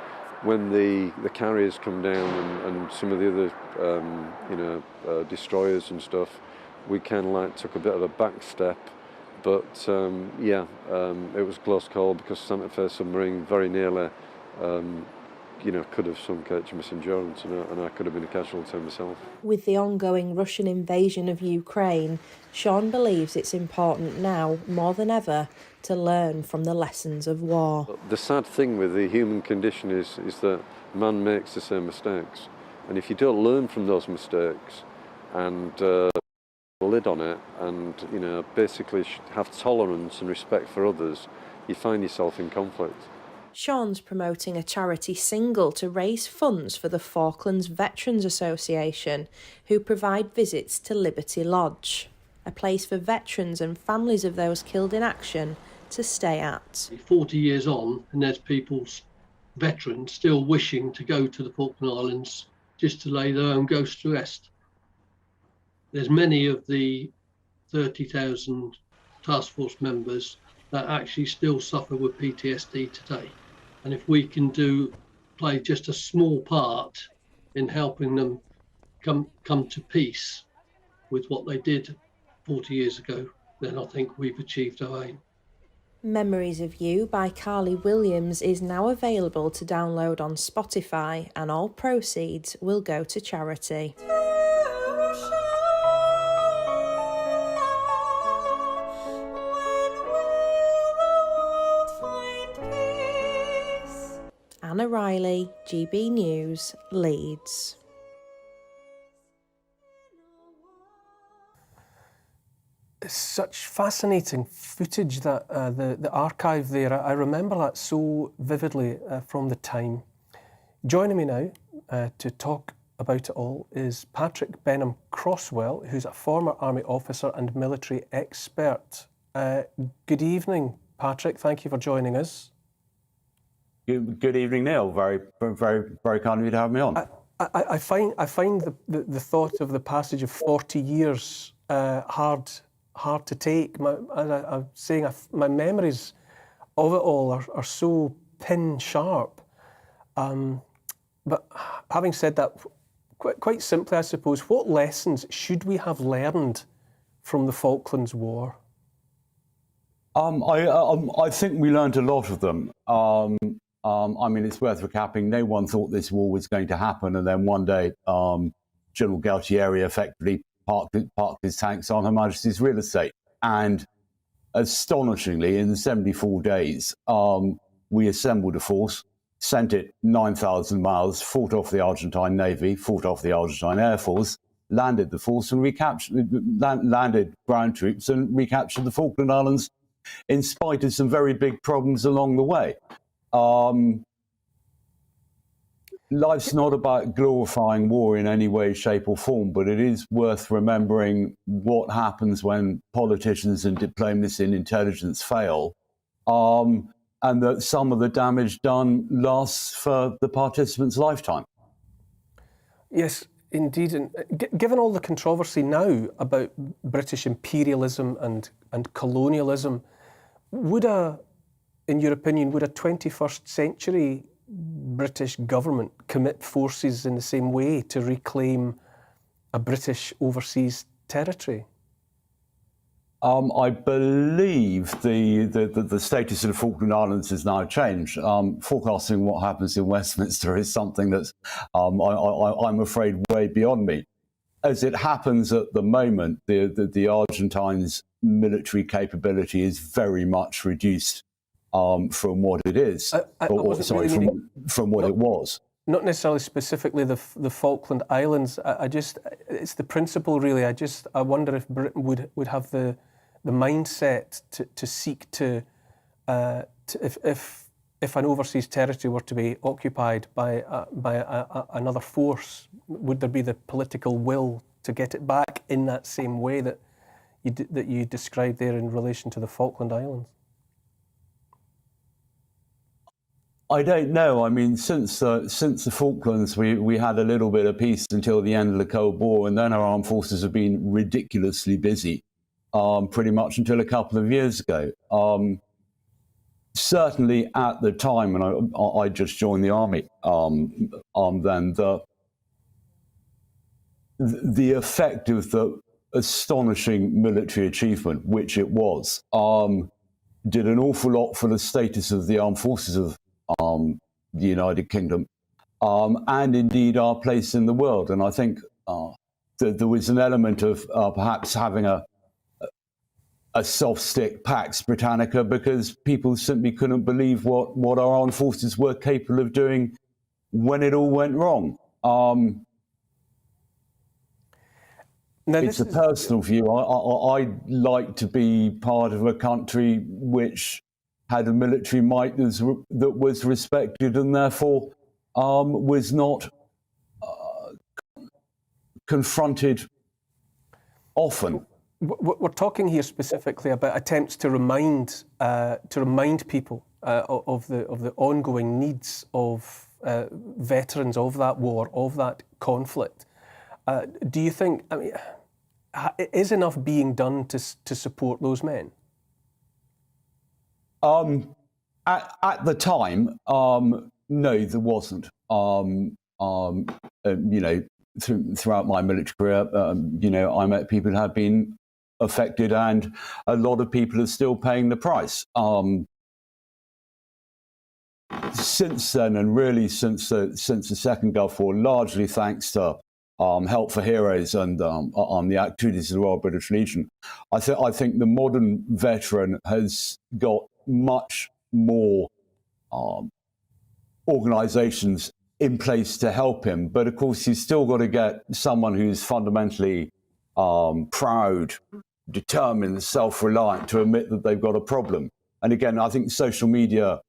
when the carriers come down and some of the other destroyers and stuff, we kind of like took a bit of a back step. But it was a close call, because Santa Fe submarine very nearly could have sunk HMS Endurance, and I could have been a casualty myself. With the ongoing Russian invasion of Ukraine, Sean believes it's important now, more than ever, to learn from the lessons of war. The sad thing with the human condition is that man makes the same mistakes, and if you don't learn from those mistakes and lid on it, and basically have tolerance and respect for others, you find yourself in conflict. Sean's promoting a charity single to raise funds for the Falklands Veterans Association, who provide visits to Liberty Lodge, a place for veterans and families of those killed in action to stay at. 40 years on, and there's veterans still wishing to go to the Falkland Islands just to lay their own ghost to rest. There's many of the 30,000 task force members that actually still suffer with PTSD today. And if we can play just a small part in helping them come to peace with what they did 40 years ago, then I think we've achieved our aim. Memories of You by Carly Williams is now available to download on Spotify, and all proceeds will go to charity. Anna Riley, GB News, Leeds. Such fascinating footage, that the archive there. I remember that so vividly from the time. Joining me now to talk about it all is Patrick Benham Crosswell, who's a former Army officer and military expert. Good evening, Patrick. Thank you for joining us. Good evening, Neil. Very kind of you to have me on. I find the thought of the passage of 40 years hard to take. As I'm saying, my memories of it all are so pin sharp. But having said that, quite simply, I suppose, what lessons should we have learned from the Falklands War? I think we learned a lot of them. I mean, it's worth recapping. No one thought this war was going to happen, and then one day, General Galtieri effectively parked his tanks on Her Majesty's real estate. And astonishingly, in 74 days, we assembled a force, sent it 9,000 miles, fought off the Argentine Navy, fought off the Argentine Air Force, landed the force and landed ground troops and recaptured the Falkland Islands in spite of some very big problems along the way. Life's not about glorifying war in any way, shape or form, but it is worth remembering what happens when politicians and diplomacy and intelligence fail, and that some of the damage done lasts for the participant's lifetime. Yes, indeed. And given all the controversy now about British imperialism and colonialism, in your opinion, would a 21st century British government commit forces in the same way to reclaim a British overseas territory? I believe the status of the Falkland Islands has now changed. Forecasting what happens in Westminster is something that's, I'm afraid, way beyond me. As it happens at the moment, the Argentines' military capability is very much reduced from what it is, from what it was. Not necessarily specifically the Falkland Islands. It's the principle really. I wonder if Britain would have the mindset to seek to if an overseas territory were to be occupied by another force, would there be the political will to get it back in that same way that you described there in relation to the Falkland Islands? I don't know. I mean, since the Falklands, we had a little bit of peace until the end of the Cold War, and then our armed forces have been ridiculously busy, pretty much until a couple of years ago. Certainly at the time, and I just joined the army, then the effect of the astonishing military achievement, which it was, did an awful lot for the status of the armed forces of the United Kingdom, and indeed our place in the world. And I think that there was an element of perhaps having a soft stick Pax Britannica, because people simply couldn't believe what our armed forces were capable of doing when it all went wrong. It's a personal view. I'd like to be part of a country which had a military might that was respected and therefore was not confronted often. We're talking here specifically about attempts to remind people of the ongoing needs of veterans of that war, of that conflict. Do you think, is enough being done to support those men? At the time, no, there wasn't. Throughout my military career, I met people who have been affected, and a lot of people are still paying the price. Since then, and really since the Second Gulf War, largely thanks to Help for Heroes and the activities of the Royal British Legion, I think the modern veteran has got much more organisations in place to help him. But of course, you've still got to get someone who's fundamentally proud, determined, self-reliant to admit that they've got a problem. And again, I think social media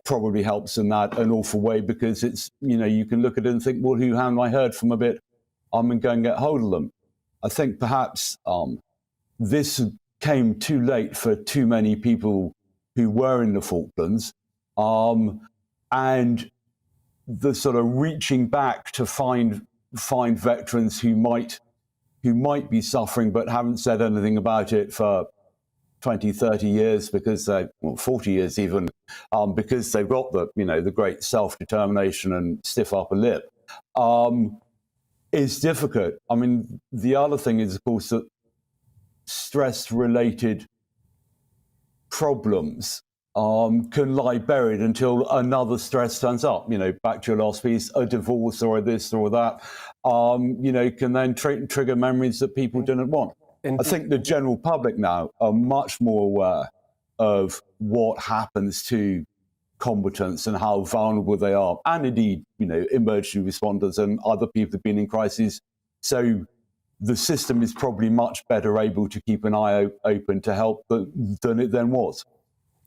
probably helps in that an awful way, because it's, you can look at it and think, well, who haven't I heard from a bit? I'm going to go and get hold of them. I think perhaps this came too late for too many people who were in the Falklands, and the sort of reaching back to find veterans who might be suffering but haven't said anything about it for 20, 30 years because 40 years even, because they've got the great self-determination and stiff upper lip, is difficult. I mean, the other thing is, of course, that stress-related problems can lie buried until another stress turns up. Back to your last piece, a divorce or this or that, can then trigger memories that people didn't want. I think the general public now are much more aware of what happens to combatants and how vulnerable they are, and indeed, emergency responders and other people who've been in crises. So the system is probably much better able to keep an eye open to help than it then was.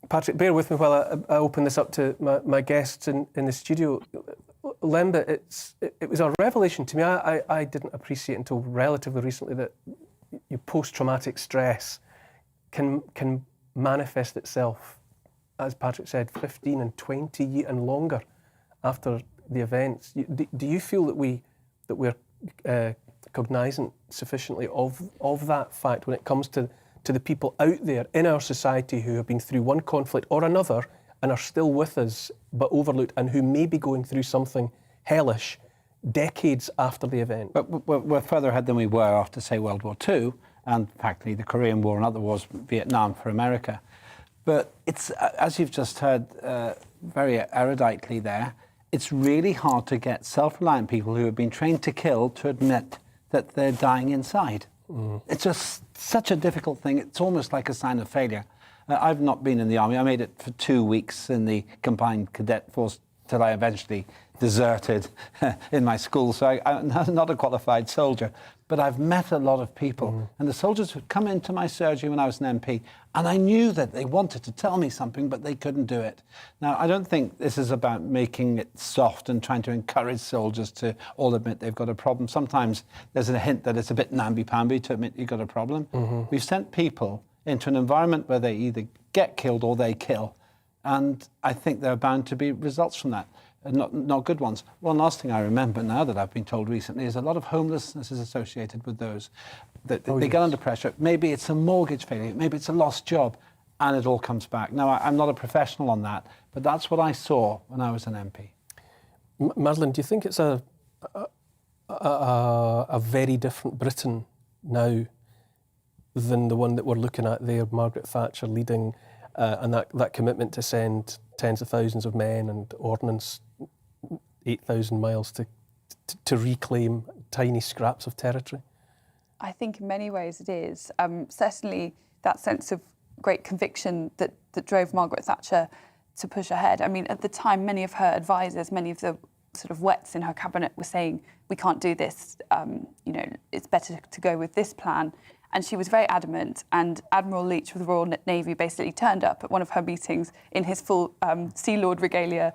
Patrick, bear with me while I open this up to my guests in the studio. Lemba, it was a revelation to me. I didn't appreciate until relatively recently that your post-traumatic stress can manifest itself, as Patrick said, 15 and 20 years and longer after the events. Do you feel that we're cognizant sufficiently of that fact when it comes to the people out there in our society who have been through one conflict or another and are still with us but overlooked, and who may be going through something hellish decades after the event? But we're further ahead than we were after, say, World War II, and practically the Korean War and other wars, Vietnam for America. But it's, as you've just heard very eruditely there, it's really hard to get self-reliant people who have been trained to kill to admit that they're dying inside. It's just such a difficult thing. It's almost like a sign of failure. I've not been in the army. I made it for 2 weeks in the combined cadet force till I eventually deserted in my school. So I'm not a qualified soldier, but I've met a lot of people. And the soldiers would come into my surgery when I was an MP, and I knew that they wanted to tell me something, but they couldn't do it. Now, I don't think this is about making it soft and trying to encourage soldiers to all admit they've got a problem. Sometimes there's a hint that it's a bit namby-pamby to admit you've got a problem. We've sent people into an environment where they either get killed or they kill. And I think there are bound to be results from that. Not good ones. One last thing I remember now that I've been told recently is a lot of homelessness is associated with those. They get under pressure. Maybe it's a mortgage failure, maybe it's a lost job, and it all comes back. Now, I'm not a professional on that, but that's what I saw when I was an MP. Madeline, do you think it's a very different Britain now than the one that we're looking at there, Margaret Thatcher leading, and that commitment to send tens of thousands of men and ordnance 8,000 miles to reclaim tiny scraps of territory? I think in many ways it is. Certainly that sense of great conviction that drove Margaret Thatcher to push ahead. I mean, at the time, many of her advisors, many of the sort of wets in her cabinet were saying, we can't do this, it's better to go with this plan. And she was very adamant, and Admiral Leach of the Royal Navy basically turned up at one of her meetings in his full Sea Lord regalia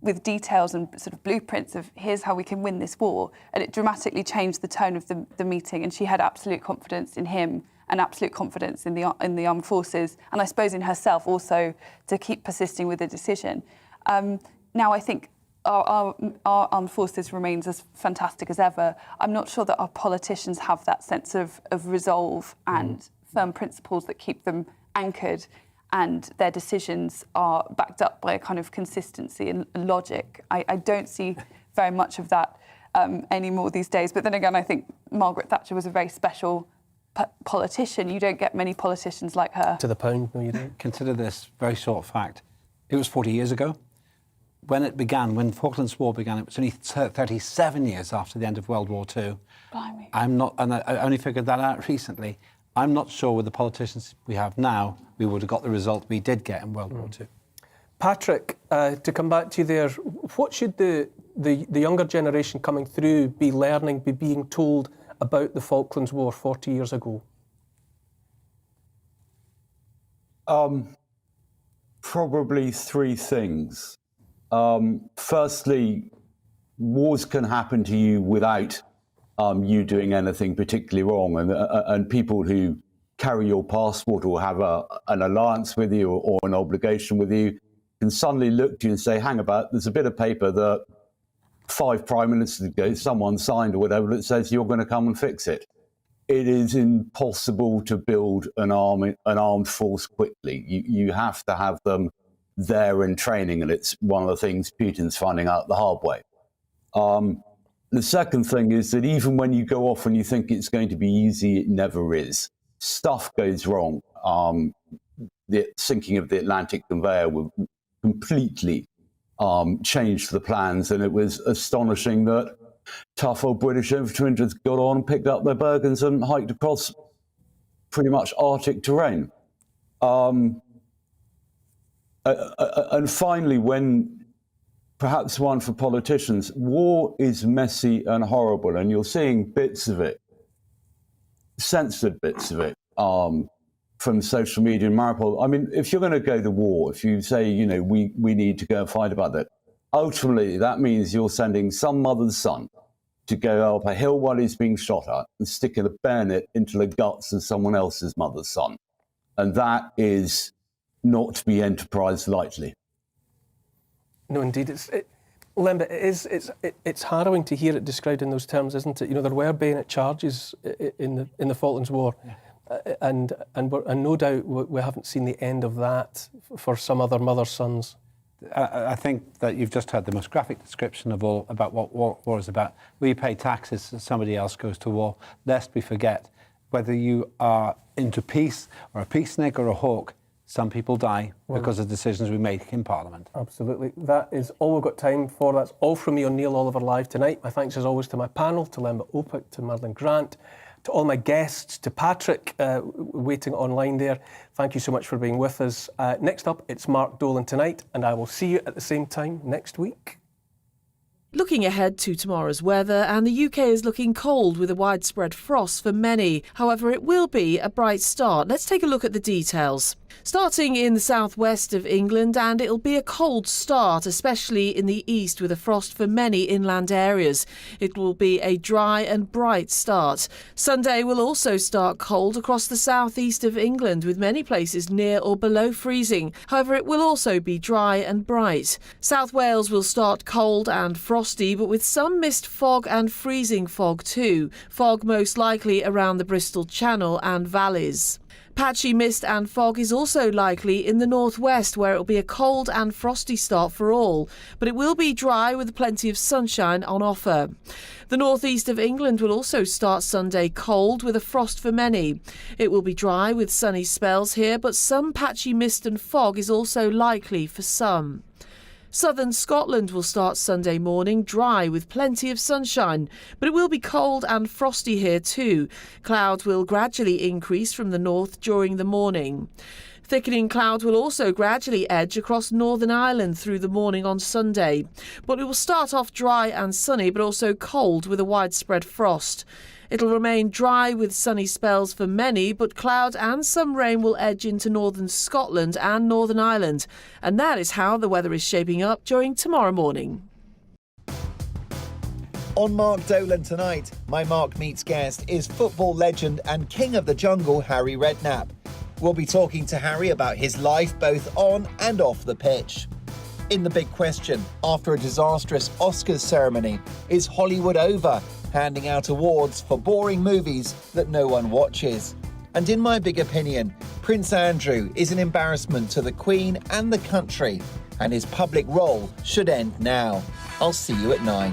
with details and sort of blueprints of here's how we can win this war. And it dramatically changed the tone of the meeting, and she had absolute confidence in him and absolute confidence in the armed forces, and I suppose in herself also, to keep persisting with the decision. Now I think our armed forces remains as fantastic as ever. I'm not sure that our politicians have that sense of resolve and firm principles that keep them anchored, and their decisions are backed up by a kind of consistency and logic. I don't see very much of that anymore these days. But then again, I think Margaret Thatcher was a very special politician. You don't get many politicians like her. To the pound, no, you don't. Consider this very short fact. It was 40 years ago. When it began, when Falklands War began, it was only 37 years after the end of World War II. Blimey. And I only figured that out recently. I'm not sure with the politicians we have now, we would have got the result we did get in World War II. Patrick, to come back to you there, what should the younger generation coming through be learning, be being told about the Falklands War 40 years ago? Probably three things. Firstly, wars can happen to you without you doing anything particularly wrong, and people who carry your passport or have an alliance with you or an obligation with you can suddenly look to you and say, hang about, there's a bit of paper that 5 prime ministers ago someone signed or whatever that says you're going to come and fix it. It is impossible to build an armed force quickly. You have to have them there in training, and it's one of the things Putin's finding out the hard way. The second thing is that even when you go off and you think it's going to be easy, it never is. Stuff goes wrong. The sinking of the Atlantic conveyor would completely change the plans, and it was astonishing that tough old British infantry just got on, picked up their Bergens and hiked across pretty much Arctic terrain. And finally, perhaps one for politicians, war is messy and horrible, and you're seeing bits of it, censored bits of it, from social media and Maripol. I mean, if you're going to go to war, if you say, you know, we need to go and fight about that, ultimately that means you're sending some mother's son to go up a hill while he's being shot at and sticking a bayonet into the guts of someone else's mother's son. And that is not to be enterprised lightly. No, indeed. It's harrowing to hear it described in those terms, isn't it? You know, there were bayonet charges in the Falklands War, and no doubt we haven't seen the end of that for some other mother's sons. I think that you've just heard the most graphic description of all about what war is about. We pay taxes, somebody else goes to war. Lest we forget, whether you are into peace or a peacenik or a hawk, some people die because of decisions we make in Parliament. Absolutely. That is all we've got time for. That's all from me on Neil Oliver Live tonight. My thanks as always to my panel, to Lemba Opic, to Madeline Grant, to all my guests, to Patrick, waiting online there. Thank you so much for being with us. Next up, it's Mark Dolan tonight, and I will see you at the same time next week. Looking ahead to tomorrow's weather, and the UK is looking cold with a widespread frost for many. However, it will be a bright start. Let's take a look at the details. Starting in the southwest of England, and it'll be a cold start, especially in the east with a frost for many inland areas. It will be a dry and bright start. Sunday will also start cold across the southeast of England, with many places near or below freezing. However, it will also be dry and bright. South Wales will start cold and frosty, but with some mist, fog and freezing fog too. Fog most likely around the Bristol Channel and valleys. Patchy mist and fog is also likely in the northwest, where it will be a cold and frosty start for all, but it will be dry with plenty of sunshine on offer. The northeast of England will also start Sunday cold with a frost for many. It will be dry with sunny spells here, but some patchy mist and fog is also likely for some. Southern Scotland will start Sunday morning dry with plenty of sunshine, but it will be cold and frosty here too. Clouds will gradually increase from the north during the morning. Thickening cloud will also gradually edge across Northern Ireland through the morning on Sunday, but it will start off dry and sunny, but also cold with a widespread frost. It'll remain dry with sunny spells for many, but cloud and some rain will edge into northern Scotland and Northern Ireland. And that is how the weather is shaping up during tomorrow morning. On Mark Dolan tonight, my Mark Meets guest is football legend and king of the jungle, Harry Redknapp. We'll be talking to Harry about his life both on and off the pitch. In the big question, after a disastrous Oscars ceremony, is Hollywood over? Handing out awards for boring movies that no one watches. And in my big opinion, Prince Andrew is an embarrassment to the Queen and the country, and his public role should end now. I'll see you at 9.